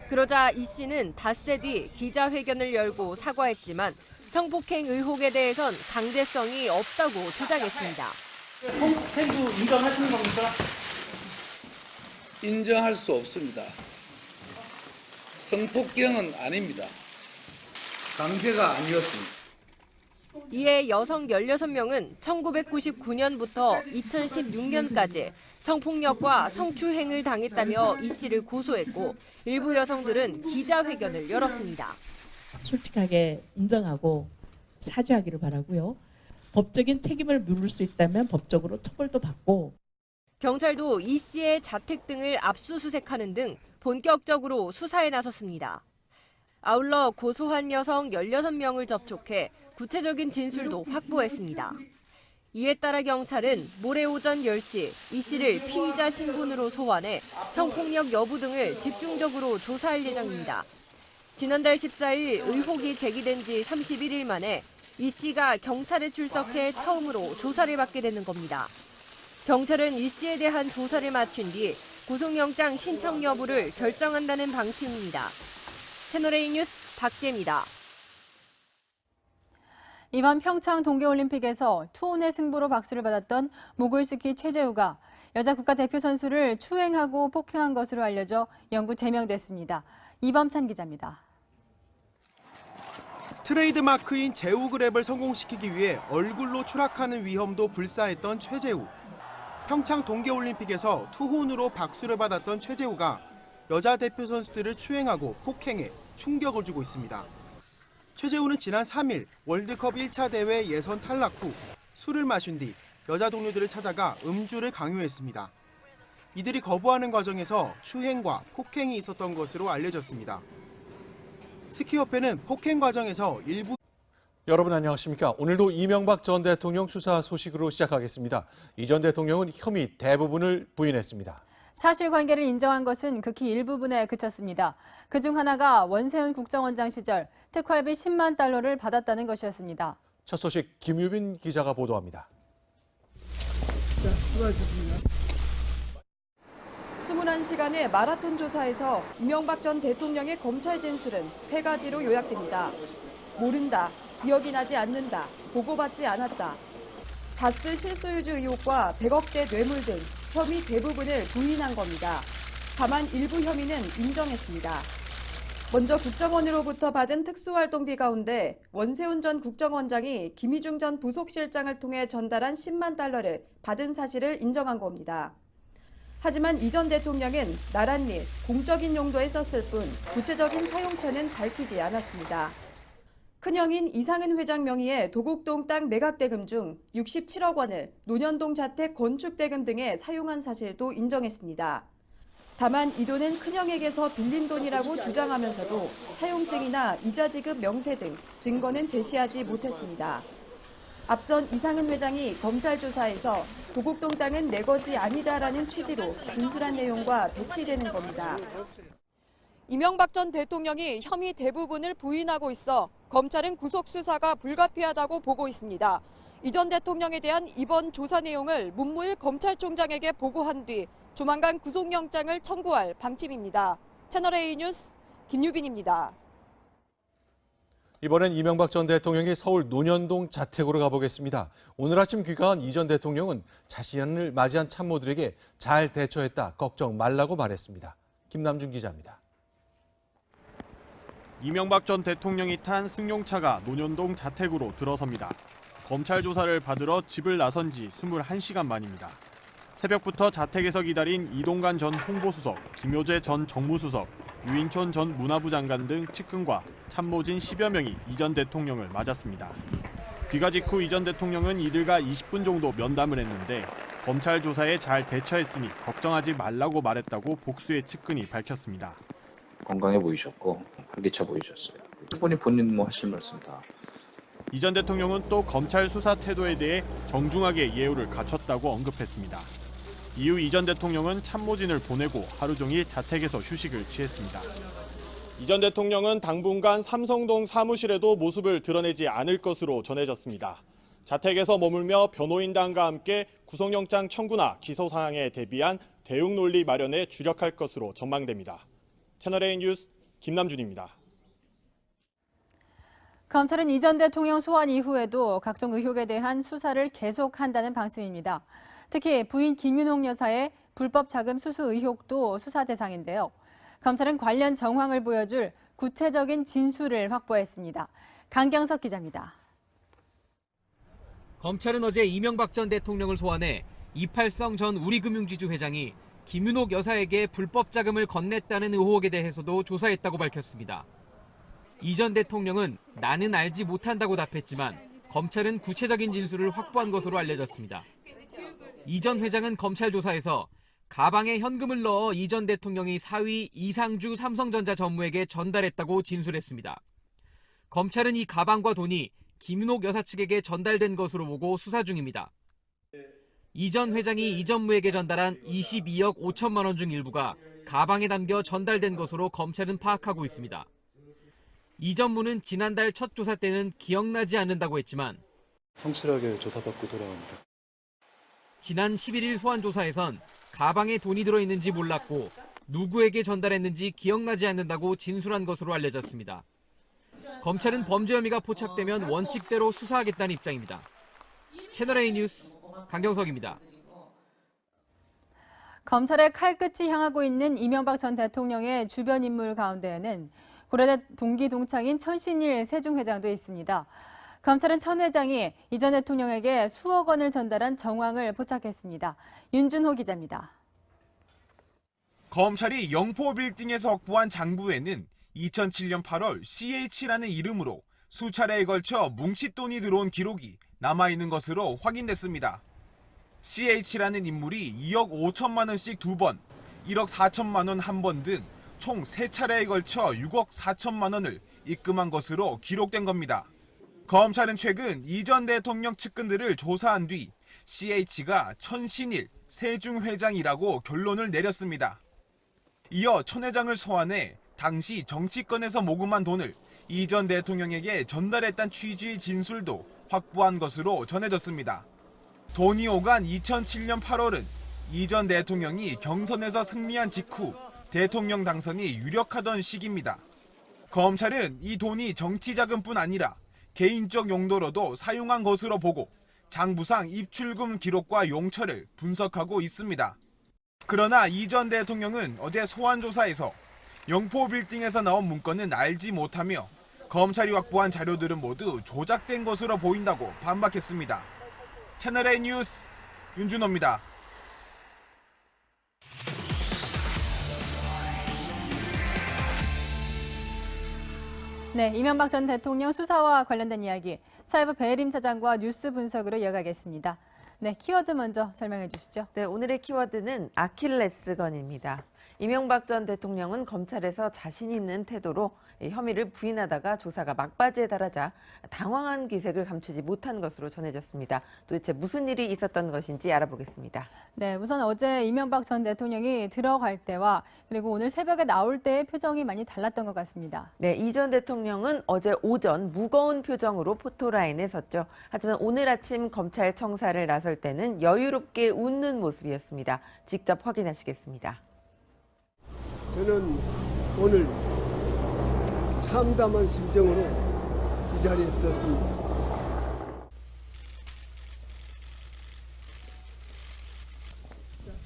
그러자 이 씨는 닷새 뒤 기자회견을 열고 사과했지만 성폭행 의혹에 대해선 강제성이 없다고 주장했습니다.
성폭행도 인정하시는 겁니까?
인정할 수 없습니다. 성폭행은 아닙니다. 강제가 아니었습니다.
이에 여성 16명은 1999년부터 2016년까지 성폭력과 성추행을 당했다며 이 씨를 고소했고 일부 여성들은 기자회견을 열었습니다.
솔직하게 인정하고 사죄하기를 바라고요. 법적인 책임을 물을 수 있다면 법적으로 처벌도 받고.
경찰도 이 씨의 자택 등을 압수수색하는 등 본격적으로 수사에 나섰습니다. 아울러 고소한 여성 16명을 접촉해 구체적인 진술도 확보했습니다. 이에 따라 경찰은 모레 오전 10시 이 씨를 피의자 신분으로 소환해 성폭력 여부 등을 집중적으로 조사할 예정입니다. 지난달 14일 의혹이 제기된 지 31일 만에 이 씨가 경찰에 출석해 처음으로 조사를 받게 되는 겁니다. 경찰은 이 씨에 대한 조사를 마친 뒤 구속영장 신청 여부를 결정한다는 방침입니다. 채널A 뉴스 박재입니다.
이번 평창 동계올림픽에서 투혼의 승부로 박수를 받았던 모글스키 최재우가 여자 국가대표 선수를 추행하고 폭행한 것으로 알려져 영구 제명됐습니다. 이범찬 기자입니다.
트레이드마크인 제우 그랩을 성공시키기 위해 얼굴로 추락하는 위험도 불사했던 최재우. 평창 동계올림픽에서 투혼으로 박수를 받았던 최재우가 여자 대표 선수들을 추행하고 폭행해 충격을 주고 있습니다. 최재우는 지난 3일 월드컵 1차 대회 예선 탈락 후 술을 마신 뒤 여자 동료들을 찾아가 음주를 강요했습니다. 이들이 거부하는 과정에서 추행과 폭행이 있었던 것으로 알려졌습니다. 스키협회는 폭행 과정에서 일부
여러분 안녕하십니까? 오늘도 이명박 전 대통령 수사 소식으로 시작하겠습니다. 이 전 대통령은 혐의 대부분을 부인했습니다.
사실관계를 인정한 것은 극히 일부분에 그쳤습니다. 그중 하나가 원세훈 국정원장 시절 특활비 10만 달러를 받았다는 것이었습니다.
첫 소식 김유빈 기자가 보도합니다.
자, 수고하셨습니다.
21시간의 마라톤 조사에서 이명박 전 대통령의 검찰 진술은 세 가지로 요약됩니다. 모른다, 기억이 나지 않는다, 보고받지 않았다. 다스 실소유주 의혹과 100억대 뇌물 등 혐의 대부분을 부인한 겁니다.
다만 일부 혐의는 인정했습니다. 먼저 국정원으로부터 받은 특수활동비 가운데 원세훈 전 국정원장이 김희중 전 부속실장을 통해 전달한 10만 달러를 받은 사실을 인정한 겁니다. 하지만 이 전 대통령은 나랏일, 공적인 용도에 썼을 뿐 구체적인 사용처는 밝히지 않았습니다. 큰형인 이상은 회장 명의의 도곡동 땅 매각대금 중 67억 원을 논현동 자택 건축대금 등에 사용한 사실도 인정했습니다. 다만 이 돈은 큰형에게서 빌린 돈이라고 주장하면서도 차용증이나 이자 지급 명세 등 증거는 제시하지 못했습니다. 앞선 이상은 회장이 검찰 조사에서 도곡동 땅은 내 것이 아니다라는 취지로 진술한 내용과 배치되는 겁니다. 이명박 전 대통령이 혐의 대부분을 부인하고 있어 검찰은 구속 수사가 불가피하다고 보고 있습니다. 이 전 대통령에 대한 이번 조사 내용을 문무일 검찰총장에게 보고한 뒤 조만간 구속영장을 청구할 방침입니다. 채널A 뉴스 김유빈입니다.
이번엔 이명박 전 대통령이 서울 논현동 자택으로 가보겠습니다. 오늘 아침 귀가한 이 전 대통령은 자신을 맞이한 참모들에게 잘 대처했다, 걱정 말라고 말했습니다. 김남준 기자입니다.
이명박 전 대통령이 탄 승용차가 논현동 자택으로 들어섭니다. 검찰 조사를 받으러 집을 나선 지 21시간 만입니다. 새벽부터 자택에서 기다린 이동관 전 홍보수석, 김효재 전 정무수석, 유인촌 전 문화부 장관 등 측근과 참모진 10여 명이 이 전 대통령을 맞았습니다. 귀가 직후 이 전 대통령은 이들과 20분 정도 면담을 했는데 검찰 조사에 잘 대처했으니 걱정하지 말라고 말했다고 복수의 측근이 밝혔습니다.
건강해 보이셨고 활기차 보이셨어요. 두 분이 본인 하실 말씀 다.
이 전 대통령은 또 검찰 수사 태도에 대해 정중하게 예우를 갖췄다고 언급했습니다. 이후 이 전 대통령은 참모진을 보내고 하루 종일 자택에서 휴식을 취했습니다. 이 전 대통령은 당분간 삼성동 사무실에도 모습을 드러내지 않을 것으로 전해졌습니다. 자택에서 머물며 변호인단과 함께 구속영장 청구나 기소 사항에 대비한 대응 논리 마련에 주력할 것으로 전망됩니다. 채널A 뉴스 김남준입니다.
검찰은 이 전 대통령 소환 이후에도 각종 의혹에 대한 수사를 계속한다는 방침입니다. 특히 부인 김윤옥 여사의 불법 자금 수수 의혹도 수사 대상인데요. 검찰은 관련 정황을 보여줄 구체적인 진술을 확보했습니다. 강경석 기자입니다.
검찰은 어제 이명박 전 대통령을 소환해 이팔성 전 우리금융지주 회장이 김윤옥 여사에게 불법 자금을 건넸다는 의혹에 대해서도 조사했다고 밝혔습니다. 이 전 대통령은 나는 알지 못한다고 답했지만 검찰은 구체적인 진술을 확보한 것으로 알려졌습니다. 이 전 회장은 검찰 조사에서 가방에 현금을 넣어 이 전 대통령이 사위 이상주 삼성전자 전무에게 전달했다고 진술했습니다. 검찰은 이 가방과 돈이 김윤옥 여사 측에게 전달된 것으로 보고 수사 중입니다. 이 전 회장이 이 전무에게 전달한 22억 5천만 원 중 일부가 가방에 담겨 전달된 것으로 검찰은 파악하고 있습니다. 이 전무는 지난달 첫 조사 때는 기억나지 않는다고 했지만
성실하게 조사받고 돌아옵니다.
지난 11일 소환 조사에선 가방에 돈이 들어있는지 몰랐고 누구에게 전달했는지 기억나지 않는다고 진술한 것으로 알려졌습니다. 검찰은 범죄 혐의가 포착되면 원칙대로 수사하겠다는 입장입니다. 채널A 뉴스 강경석입니다.
검찰의 칼끝이 향하고 있는 이명박 전 대통령의 주변 인물 가운데에는 고려대 동기 동창인 천신일 세종회장도 있습니다. 검찰은 천 회장이 이 전 대통령에게 수억 원을 전달한 정황을 포착했습니다. 윤준호 기자입니다.
검찰이 영포 빌딩에서 구한 장부에는 2007년 8월 CH라는 이름으로 수차례에 걸쳐 뭉칫돈이 들어온 기록이 남아있는 것으로 확인됐습니다. CH라는 인물이 2억 5천만 원씩 2번, 1억 4천만 원 1번 등 총 3차례에 걸쳐 6억 4천만 원을 입금한 것으로 기록된 겁니다. 검찰은 최근 이 전 대통령 측근들을 조사한 뒤 CH가 천신일 세중회장이라고 결론을 내렸습니다. 이어 천 회장을 소환해 당시 정치권에서 모금한 돈을 이 전 대통령에게 전달했다는 취지의 진술도 확보한 것으로 전해졌습니다. 돈이 오간 2007년 8월은 이 전 대통령이 경선에서 승리한 직후 대통령 당선이 유력하던 시기입니다. 검찰은 이 돈이 정치자금뿐 아니라 개인적 용도로도 사용한 것으로 보고 장부상 입출금 기록과 용처를 분석하고 있습니다.
그러나 이 전 대통령은 어제 소환 조사에서 영포 빌딩에서 나온 문건은 알지 못하며 검찰이 확보한 자료들은 모두 조작된 것으로 보인다고 반박했습니다. 채널A 뉴스 윤준호입니다.
네, 이명박 전 대통령 수사와 관련된 이야기, 사이버 배혜림 차장과 뉴스 분석으로 이어가겠습니다. 네, 키워드 먼저 설명해 주시죠.
네, 오늘의 키워드는 아킬레스건입니다. 이명박 전 대통령은 검찰에서 자신 있는 태도로 혐의를 부인하다가 조사가 막바지에 달하자 당황한 기색을 감추지 못한 것으로 전해졌습니다. 도대체 무슨 일이 있었던 것인지 알아보겠습니다.
네, 우선 어제 이명박 전 대통령이 들어갈 때와 그리고 오늘 새벽에 나올 때의 표정이 많이 달랐던 것 같습니다.
네, 이 전 대통령은 어제 오전 무거운 표정으로 포토라인에 섰죠. 하지만 오늘 아침 검찰청사를 나설 때는 여유롭게 웃는 모습이었습니다. 직접 확인하시겠습니다.
저는 오늘 참담한 심정으로 이 자리에 섰습니다.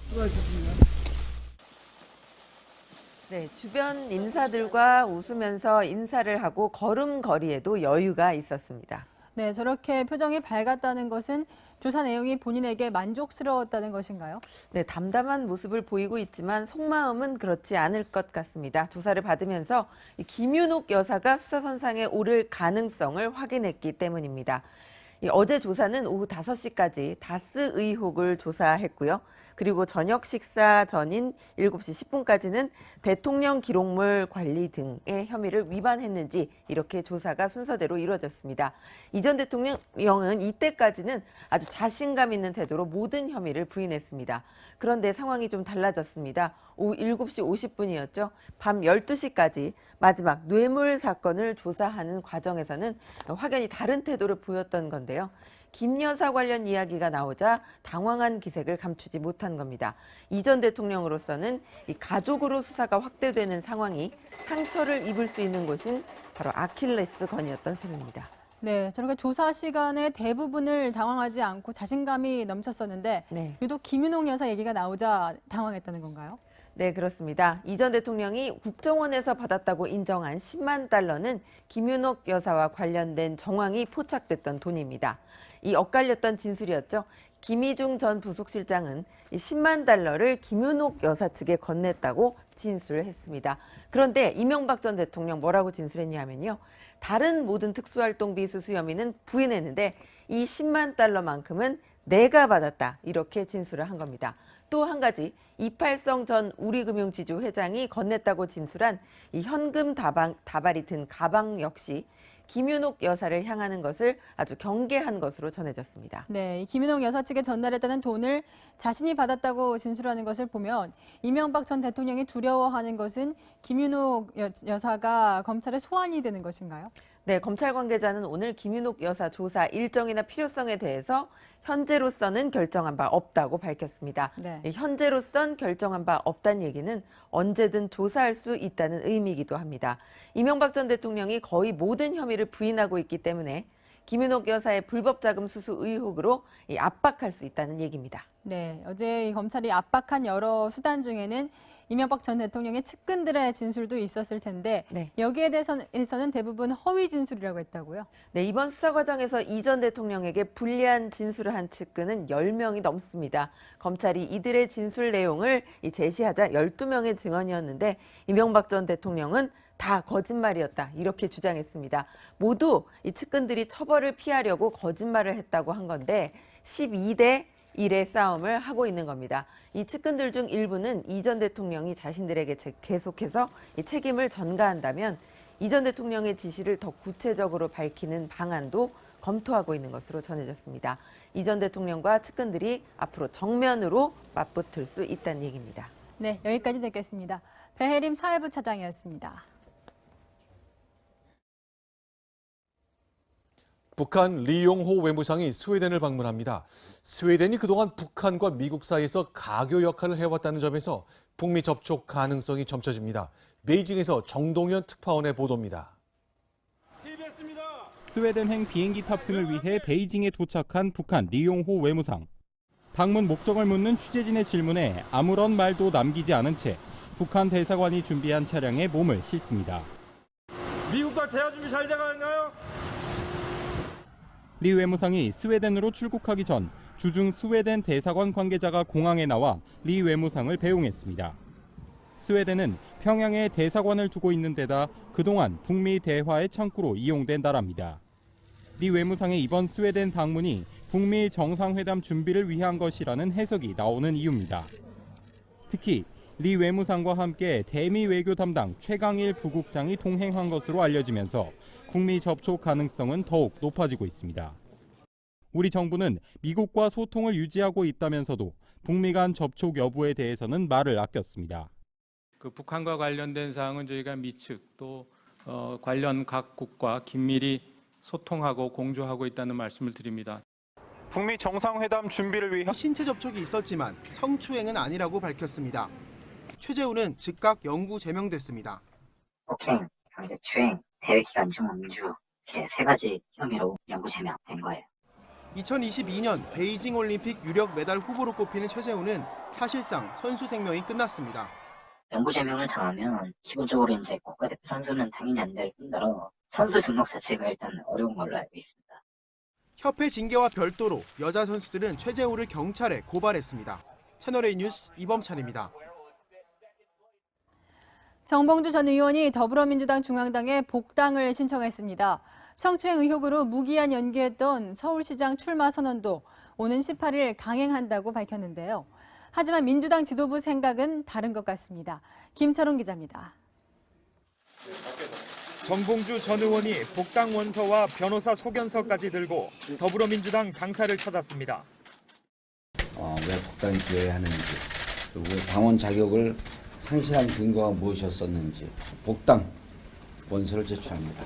수고하셨습니다.
네, 주변 인사들과 웃으면서 인사를 하고 걸음걸이에도 여유가 있었습니다.
네, 저렇게 표정이 밝았다는 것은 조사 내용이 본인에게 만족스러웠다는 것인가요?
네, 담담한 모습을 보이고 있지만 속마음은 그렇지 않을 것 같습니다. 조사를 받으면서 김윤옥 여사가 수사선상에 오를 가능성을 확인했기 때문입니다. 어제 조사는 오후 5시까지 다스 의혹을 조사했고요. 그리고 저녁 식사 전인 7시 10분까지는 대통령 기록물 관리 등의 혐의를 위반했는지 이렇게 조사가 순서대로 이루어졌습니다. 이 전 대통령은 이때까지는 아주 자신감 있는 태도로 모든 혐의를 부인했습니다. 그런데 상황이 좀 달라졌습니다. 오후 7시 50분이었죠. 밤 12시까지 마지막 뇌물 사건을 조사하는 과정에서는 확연히 다른 태도를 보였던 건데요. 김 여사 관련 이야기가 나오자 당황한 기색을 감추지 못한 겁니다. 이 전 대통령으로서는 이 가족으로 수사가 확대되는 상황이 상처를 입을 수 있는 곳인 바로 아킬레스건이었던 셈입니다.
네, 저렇게 조사 시간에 대부분을 당황하지 않고 자신감이 넘쳤었는데
네.
유독 김윤옥 여사 얘기가 나오자 당황했다는 건가요?
네, 그렇습니다. 이 전 대통령이 국정원에서 받았다고 인정한 10만 달러는 김윤옥 여사와 관련된 정황이 포착됐던 돈입니다. 이 엇갈렸던 진술이었죠. 김희중 전 부속실장은 이 10만 달러를 김윤옥 여사 측에 건넸다고 진술을 했습니다. 그런데 이명박 전 대통령 뭐라고 진술했냐면요. 다른 모든 특수활동비 수수 혐의는 부인했는데 이 10만 달러만큼은 내가 받았다. 이렇게 진술을 한 겁니다. 또 한 가지 이팔성 전 우리금융지주 회장이 건넸다고 진술한 이 현금 다발이 든 가방 역시 김윤옥 여사를 향하는 것을 아주 경계한 것으로 전해졌습니다.
네, 김윤옥 여사 측에 전달했다는 돈을 자신이 받았다고 진술하는 것을 보면 이명박 전 대통령이 두려워하는 것은 김윤옥 여사가 검찰에 소환이 되는 것인가요?
네, 검찰 관계자는 오늘 김윤옥 여사 조사 일정이나 필요성에 대해서 현재로서는 결정한 바 없다고 밝혔습니다.
네.
현재로선 결정한 바 없다는 얘기는 언제든 조사할 수 있다는 의미이기도 합니다. 이명박 전 대통령이 거의 모든 혐의를 부인하고 있기 때문에 김윤옥 여사의 불법 자금 수수 의혹으로 압박할 수 있다는 얘기입니다.
네, 어제 이 검찰이 압박한 여러 수단 중에는 이명박 전 대통령의 측근들의 진술도 있었을 텐데
네.
여기에 대해서는 대부분 허위 진술이라고 했다고요?
네, 이번 수사 과정에서 이 전 대통령에게 불리한 진술을 한 측근은 10명이 넘습니다. 검찰이 이들의 진술 내용을 제시하자 12명의 증언이었는데 이명박 전 대통령은 다 거짓말이었다 이렇게 주장했습니다. 모두 이 측근들이 처벌을 피하려고 거짓말을 했다고 한 건데 12대 1의 싸움을 하고 있는 겁니다. 이 측근들 중 일부는 이 전 대통령이 자신들에게 계속해서 이 책임을 전가한다면 이 전 대통령의 지시를 더 구체적으로 밝히는 방안도 검토하고 있는 것으로 전해졌습니다. 이 전 대통령과 측근들이 앞으로 정면으로 맞붙을 수 있다는 얘기입니다.
네, 여기까지 듣겠습니다. 배혜림 사회부 차장이었습니다.
북한 리용호 외무상이 스웨덴을 방문합니다. 스웨덴이 그동안 북한과 미국 사이에서 가교 역할을 해왔다는 점에서 북미 접촉 가능성이 점쳐집니다. 베이징에서 정동현 특파원의 보도입니다.
스웨덴행 비행기 탑승을 위해 베이징에 도착한 북한 리용호 외무상.
방문 목적을 묻는 취재진의 질문에 아무런 말도 남기지 않은 채 북한 대사관이 준비한 차량에 몸을 싣습니다.
미국과 대화 준비 잘 돼가나요?
리 외무상이 스웨덴으로 출국하기 전 주중 스웨덴 대사관 관계자가 공항에 나와 리 외무상을 배웅했습니다. 스웨덴은 평양에 대사관을 두고 있는 데다 그동안 북미 대화의 창구로 이용된 나라입니다. 리 외무상의 이번 스웨덴 방문이 북미 정상회담 준비를 위한 것이라는 해석이 나오는 이유입니다. 특히 리 외무상과 함께 대미 외교 담당 최강일 부국장이 동행한 것으로 알려지면서 북미 접촉 가능성은 더욱 높아지고 있습니다. 우리 정부는 미국과 소통을 유지하고 있다면서도 북미 간 접촉 여부에 대해서는 말을 아꼈습니다.
북한과 관련된 사항은 저희가 미측 또 관련 각국과 긴밀히 소통하고 공조하고 있다는 말씀을 드립니다.
북미 정상회담 준비를 위한 신체 접촉이 있었지만 성추행은 아니라고 밝혔습니다. 최재우는 즉각 영구 제명됐습니다.
폭행, 강제추행, 대외기관 중음주 세 가지 혐의로 영구 제명된 거예요.
2022년 베이징 올림픽 유력 메달 후보로 꼽히는 최재우는 사실상 선수 생명이 끝났습니다.
영구 제명을 당하면 기본적으로 이제 국가대표 선수는 당연히 안 될 뿐더러 선수 등록 자체가 일단 어려운 걸로 알고 있습니다.
협회 징계와 별도로 여자 선수들은 최재우를 경찰에 고발했습니다. 채널A 뉴스 이범찬입니다.
정봉주 전 의원이 더불어민주당 중앙당에 복당을 신청했습니다. 성추행 의혹으로 무기한 연기했던 서울시장 출마 선언도 오는 18일 강행한다고 밝혔는데요. 하지만 민주당 지도부 생각은 다른 것 같습니다. 김철웅 기자입니다.
정봉주 전 의원이 복당 원서와 변호사 소견서까지 들고 더불어민주당 당사를 찾았습니다.
왜 복당이 되어야 하는지, 그리고 당원 자격을 상실한 근거가 무엇이었었는지 복당 원서를 제출합니다.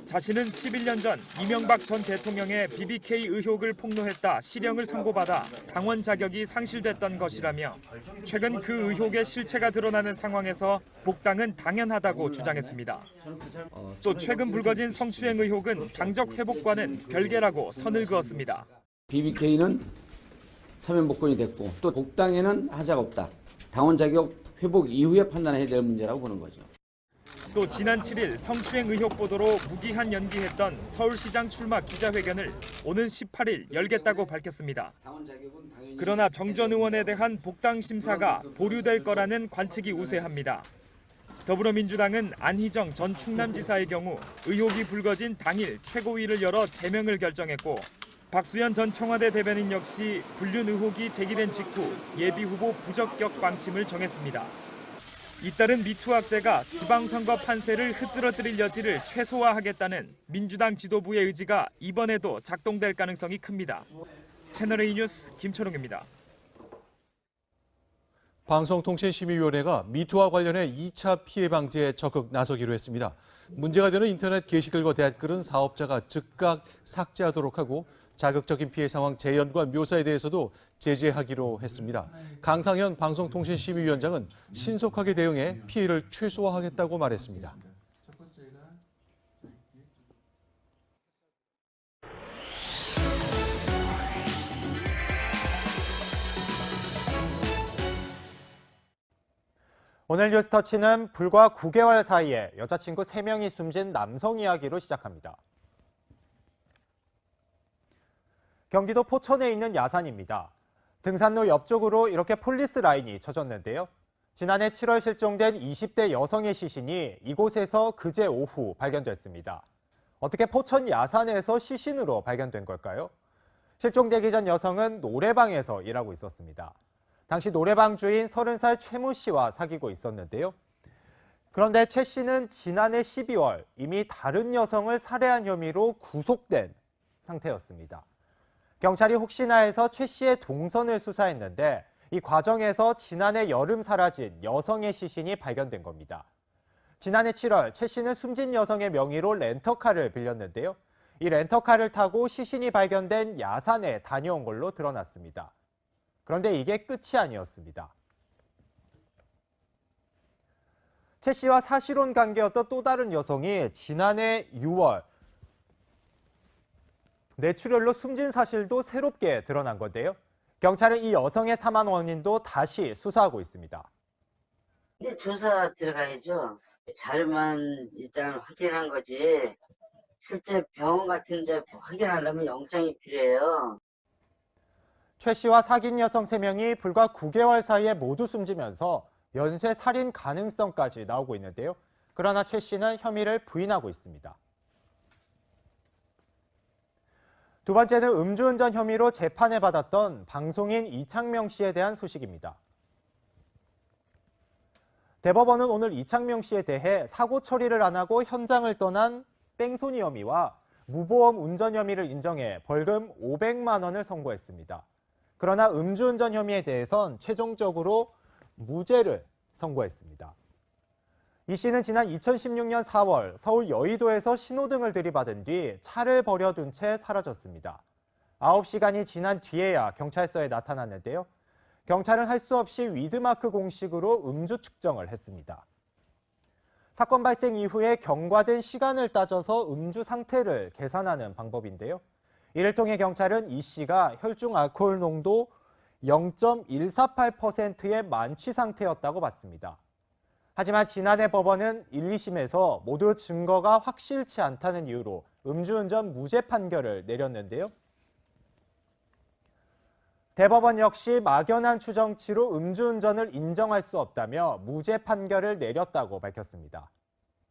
자신은 11년 전 이명박 전 대통령의 BBK 의혹을 폭로했다 실형을 선고받아 당원 자격이 상실됐던 것이라며 최근 그 의혹의 실체가 드러나는 상황에서 복당은 당연하다고 주장했습니다. 또 최근 불거진 성추행 의혹은 당적 회복과는 별개라고 선을 그었습니다.
BBK는 사면복권이 됐고 또 복당에는 하자가 없다. 당원 자격 회복 이후에 판단해야 될 문제라고 보는 거죠.
또 지난 7일 성추행 의혹 보도로 무기한 연기했던 서울시장 출마 기자회견을 오는 18일 열겠다고 밝혔습니다. 그러나 정 전 의원에 대한 복당 심사가 보류될 거라는 관측이 우세합니다. 더불어민주당은 안희정 전 충남지사의 경우 의혹이 불거진 당일 최고위를 열어 제명을 결정했고 박수현 전 청와대 대변인 역시 불륜 의혹이 제기된 직후 예비후보 부적격 방침을 정했습니다. 잇따른 미투 학제가 지방선거 판세를 흐트러뜨릴 여지를 최소화하겠다는 민주당 지도부의 의지가 이번에도 작동될 가능성이 큽니다. 채널A 뉴스 김철웅입니다.
방송통신심의위원회가 미투와 관련해 2차 피해 방지에 적극 나서기로 했습니다. 문제가 되는 인터넷 게시글과 댓글은 사업자가 즉각 삭제하도록 하고 자극적인 피해 상황 재현과 묘사에 대해서도 제재하기로 했습니다. 강상현 방송통신심의위원장은 신속하게 대응해 피해를 최소화하겠다고 말했습니다.
오늘 뉴스터치는 불과 9개월 사이에 여자친구 3명이 숨진 남성 이야기로 시작합니다. 경기도 포천에 있는 야산입니다. 등산로 옆쪽으로 이렇게 폴리스 라인이 쳐졌는데요. 지난해 7월 실종된 20대 여성의 시신이 이곳에서 그제 오후 발견됐습니다. 어떻게 포천 야산에서 시신으로 발견된 걸까요? 실종되기 전 여성은 노래방에서 일하고 있었습니다. 당시 노래방 주인 30살 최모 씨와 사귀고 있었는데요. 그런데 최 씨는 지난해 12월 이미 다른 여성을 살해한 혐의로 구속된 상태였습니다. 경찰이 혹시나 해서 최 씨의 동선을 수사했는데 이 과정에서 지난해 여름 사라진 여성의 시신이 발견된 겁니다. 지난해 7월 최 씨는 숨진 여성의 명의로 렌터카를 빌렸는데요. 이 렌터카를 타고 시신이 발견된 야산에 다녀온 걸로 드러났습니다. 그런데 이게 끝이 아니었습니다. 최 씨와 사실혼 관계였던 또 다른 여성이 지난해 6월 뇌출혈로 숨진 사실도 새롭게 드러난 건데요. 경찰은 이 여성의 사망 원인도 다시 수사하고 있습니다.
이제 조사 들어가야죠. 자료만 일단 확인한 거지. 실제 병원 같은 데 확인하려면 영장이 필요해요.
최 씨와 사귄 여성 3명이 불과 9개월 사이에 모두 숨지면서 연쇄 살인 가능성까지 나오고 있는데요. 그러나 최 씨는 혐의를 부인하고 있습니다. 두 번째는 음주운전 혐의로 재판을 받았던 방송인 이창명 씨에 대한 소식입니다. 대법원은 오늘 이창명 씨에 대해 사고 처리를 안 하고 현장을 떠난 뺑소니 혐의와 무보험 운전 혐의를 인정해 벌금 500만 원을 선고했습니다. 그러나 음주운전 혐의에 대해선 최종적으로 무죄를 선고했습니다. 이 씨는 지난 2016년 4월 서울 여의도에서 신호등을 들이받은 뒤 차를 버려둔 채 사라졌습니다. 9시간이 지난 뒤에야 경찰서에 나타났는데요. 경찰은 할 수 없이 위드마크 공식으로 음주 측정을 했습니다. 사건 발생 이후에 경과된 시간을 따져서 음주 상태를 계산하는 방법인데요. 이를 통해 경찰은 이 씨가 혈중 알코올 농도 0.148%의 만취 상태였다고 봤습니다. 하지만 지난해 법원은 1, 2심에서 모두 증거가 확실치 않다는 이유로 음주운전 무죄 판결을 내렸는데요. 대법원 역시 막연한 추정치로 음주운전을 인정할 수 없다며 무죄 판결을 내렸다고 밝혔습니다.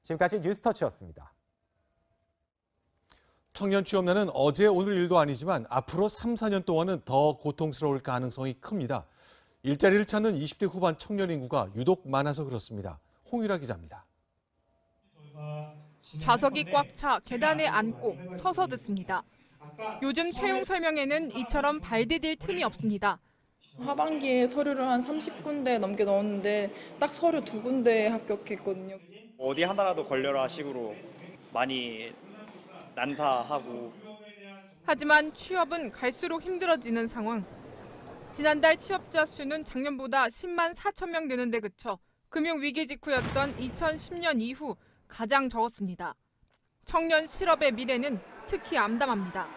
지금까지 뉴스터치였습니다.
청년 취업난은 어제 오늘 일도 아니지만 앞으로 3, 4년 동안은 더 고통스러울 가능성이 큽니다. 일자리를 찾는 20대 후반 청년 인구가 유독 많아서 그렇습니다. 홍유라 기자입니다.
좌석이 꽉 차 계단에 앉고 서서 듣습니다. 요즘 채용 설명에는 이처럼 발 디딜 틈이 없습니다.
하반기에 서류를 한 30군데 넘게 넣었는데 딱 서류 2군데에 합격했거든요.
어디 하나라도 걸려라 식으로 많이 난사하고.
하지만 취업은 갈수록 힘들어지는 상황. 지난달 취업자 수는 작년보다 10만 4천 명 느는데 그쳐 금융위기 직후였던 2010년 이후 가장 적었습니다. 청년 실업의 미래는 특히 암담합니다.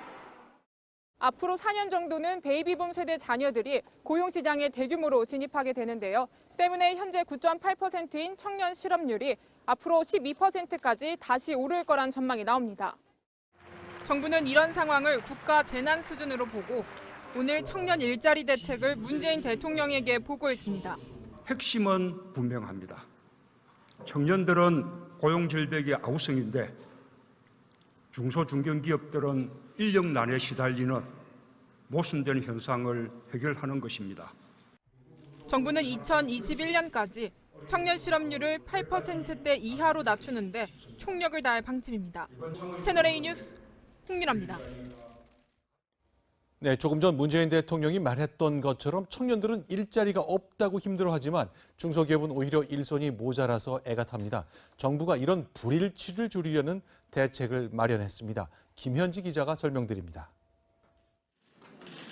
앞으로 4년 정도는 베이비붐 세대 자녀들이 고용시장에 대규모로 진입하게 되는데요. 때문에 현재 9.8%인 청년 실업률이 앞으로 12%까지 다시 오를 거란 전망이 나옵니다. 정부는 이런 상황을 국가 재난 수준으로 보고 오늘 청년 일자리 대책을 문재인 대통령에게 보고했습니다.
핵심은 분명합니다. 청년들은 고용 절벽이 아우성인데 중소중견기업들은 인력난에 시달리는 모순된 현상을 해결하는 것입니다.
정부는 2021년까지 청년 실업률을 8%대 이하로 낮추는데 총력을 다할 방침입니다. 채널A 뉴스 홍윤아입니다.
네, 조금 전 문재인 대통령이 말했던 것처럼 청년들은 일자리가 없다고 힘들어하지만 중소기업은 오히려 일손이 모자라서 애가 탑니다. 정부가 이런 불일치를 줄이려는 대책을 마련했습니다. 김현지 기자가 설명드립니다.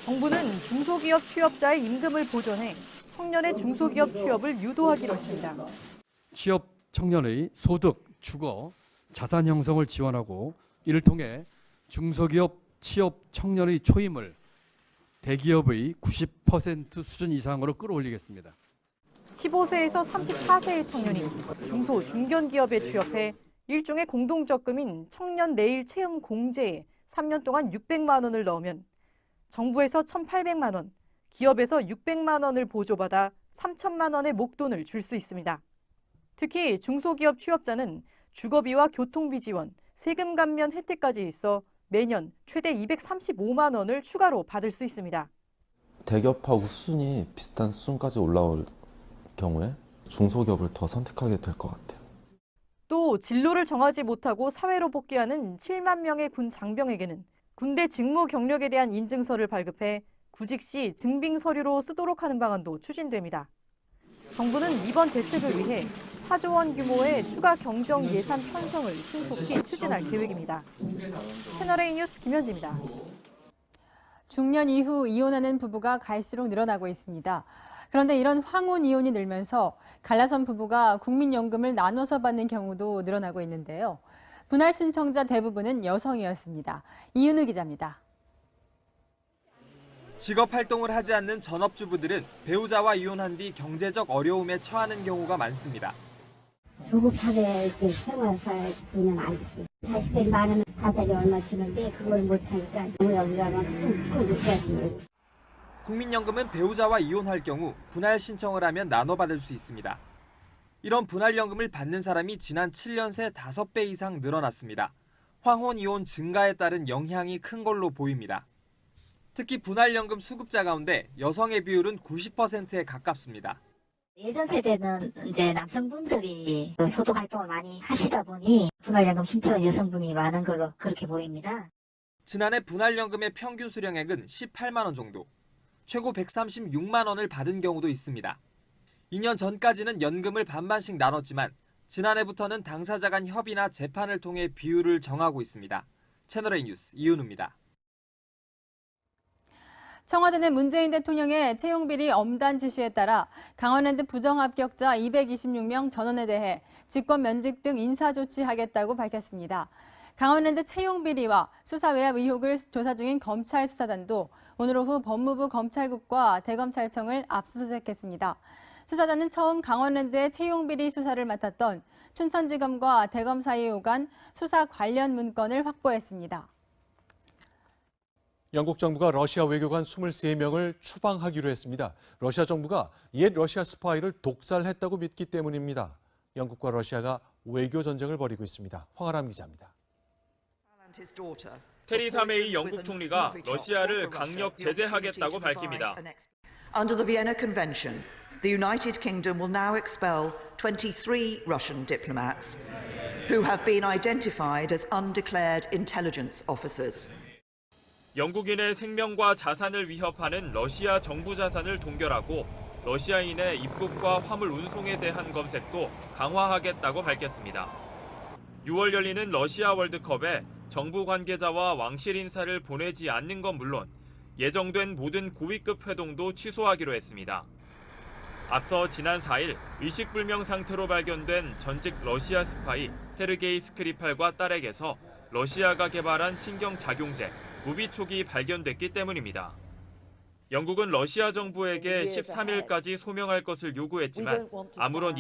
정부는 중소기업 취업자의 임금을 보존해 청년의 중소기업 취업을 유도하기로 했습니다.
취업 청년의 소득, 주거, 자산 형성을 지원하고 이를 통해 중소기업 취업 청년의 초임을 대기업의 90% 수준 이상으로 끌어올리겠습니다.
15세에서 34세의 청년이 중소, 중견기업에 취업해 일종의 공동적금인 청년 내일 체험 공제에 3년 동안 600만 원을 넣으면 정부에서 1,800만 원, 기업에서 600만 원을 보조받아 3천만 원의 목돈을 줄 수 있습니다. 특히 중소기업 취업자는 주거비와 교통비 지원, 세금 감면 혜택까지 있어 매년 최대 235만 원을 추가로 받을 수 있습니다.
대기업하고 수준이 비슷한 수준까지 올라올 경우에 중소기업을 더 선택하게 될 것 같아요.
또 진로를 정하지 못하고 사회로 복귀하는 7만 명의 군 장병에게는 군대 직무 경력에 대한 인증서를 발급해 구직 시 증빙 서류로 쓰도록 하는 방안도 추진됩니다. 정부는 이번 대책을 위해 4조 원 규모의 추가 경정 예산 편성을 신속히 추진할 계획입니다. 채널A 뉴스 김현지입니다.
중년 이후 이혼하는 부부가 갈수록 늘어나고 있습니다. 그런데 이런 황혼 이혼이 늘면서 갈라선 부부가 국민연금을 나눠서 받는 경우도 늘어나고 있는데요. 분할 신청자 대부분은 여성이었습니다. 이은우 기자입니다.
직업 활동을 하지 않는 전업주부들은 배우자와 이혼한 뒤 경제적 어려움에 처하는 경우가 많습니다.
조급하게 이렇게 생활하지는 않지. 자식들이 많으면 자식이 얼마 주는데 그걸 못하니까 여기가 막 쿵쿵 느껴지고.
국민연금은 배우자와 이혼할 경우 분할 신청을 하면 나눠받을 수 있습니다. 이런 분할연금을 받는 사람이 지난 7년 새 5배 이상 늘어났습니다. 황혼 이혼 증가에 따른 영향이 큰 걸로 보입니다. 특히 분할연금 수급자 가운데 여성의 비율은 90%에 가깝습니다.
예전 세대는 이제 남성분들이 소득 활동을 많이 하시다 보니 분할연금 신청한 여성분이 많은 걸로 그렇게 보입니다.
지난해 분할연금의 평균 수령액은 18만 원 정도, 최고 136만 원을 받은 경우도 있습니다. 2년 전까지는 연금을 반반씩 나눴지만 지난해부터는 당사자 간 협의나 재판을 통해 비율을 정하고 있습니다. 채널A 뉴스 이은우입니다.
청와대는 문재인 대통령의 채용비리 엄단 지시에 따라 강원랜드 부정합격자 226명 전원에 대해 직권 면직 등 인사조치하겠다고 밝혔습니다. 강원랜드 채용비리와 수사 외압 의혹을 조사 중인 검찰 수사단도 오늘 오후 법무부 검찰국과 대검찰청을 압수수색했습니다. 수사단은 처음 강원랜드의 채용비리 수사를 맡았던 춘천지검과 대검 사이에 오간 수사 관련 문건을 확보했습니다.
영국 정부가 러시아 외교관 23명을 추방하기로 했습니다. 러시아 정부가 옛 러시아 스파이를 독살했다고 믿기 때문입니다. 영국과 러시아가 외교 전쟁을 벌이고 있습니다. 황아람 기자입니다.
테리사 메이 영국 총리가 러시아를 강력 제재하겠다고 밝힙니다.
Under the Vienna Convention, the United Kingdom will now expel 23 Russian diplomats who have been identified as undeclared intelligence officers.
영국인의 생명과 자산을 위협하는 러시아 정부 자산을 동결하고 러시아인의 입국과 화물 운송에 대한 검색도 강화하겠다고 밝혔습니다. 6월 열리는 러시아 월드컵에 정부 관계자와 왕실 인사를 보내지 않는 건 물론 예정된 모든 고위급 회동도 취소하기로 했습니다. 앞서 지난 4일 의식불명 상태로 발견된 전직 러시아 스파이 세르게이 스크리팔과 딸에게서 러시아가 개발한 신경작용제 무비촉이 발견됐기 때문입니다. 영국은 러시아 정부에게 13일까지 소명할 것을 요구했지만 아무런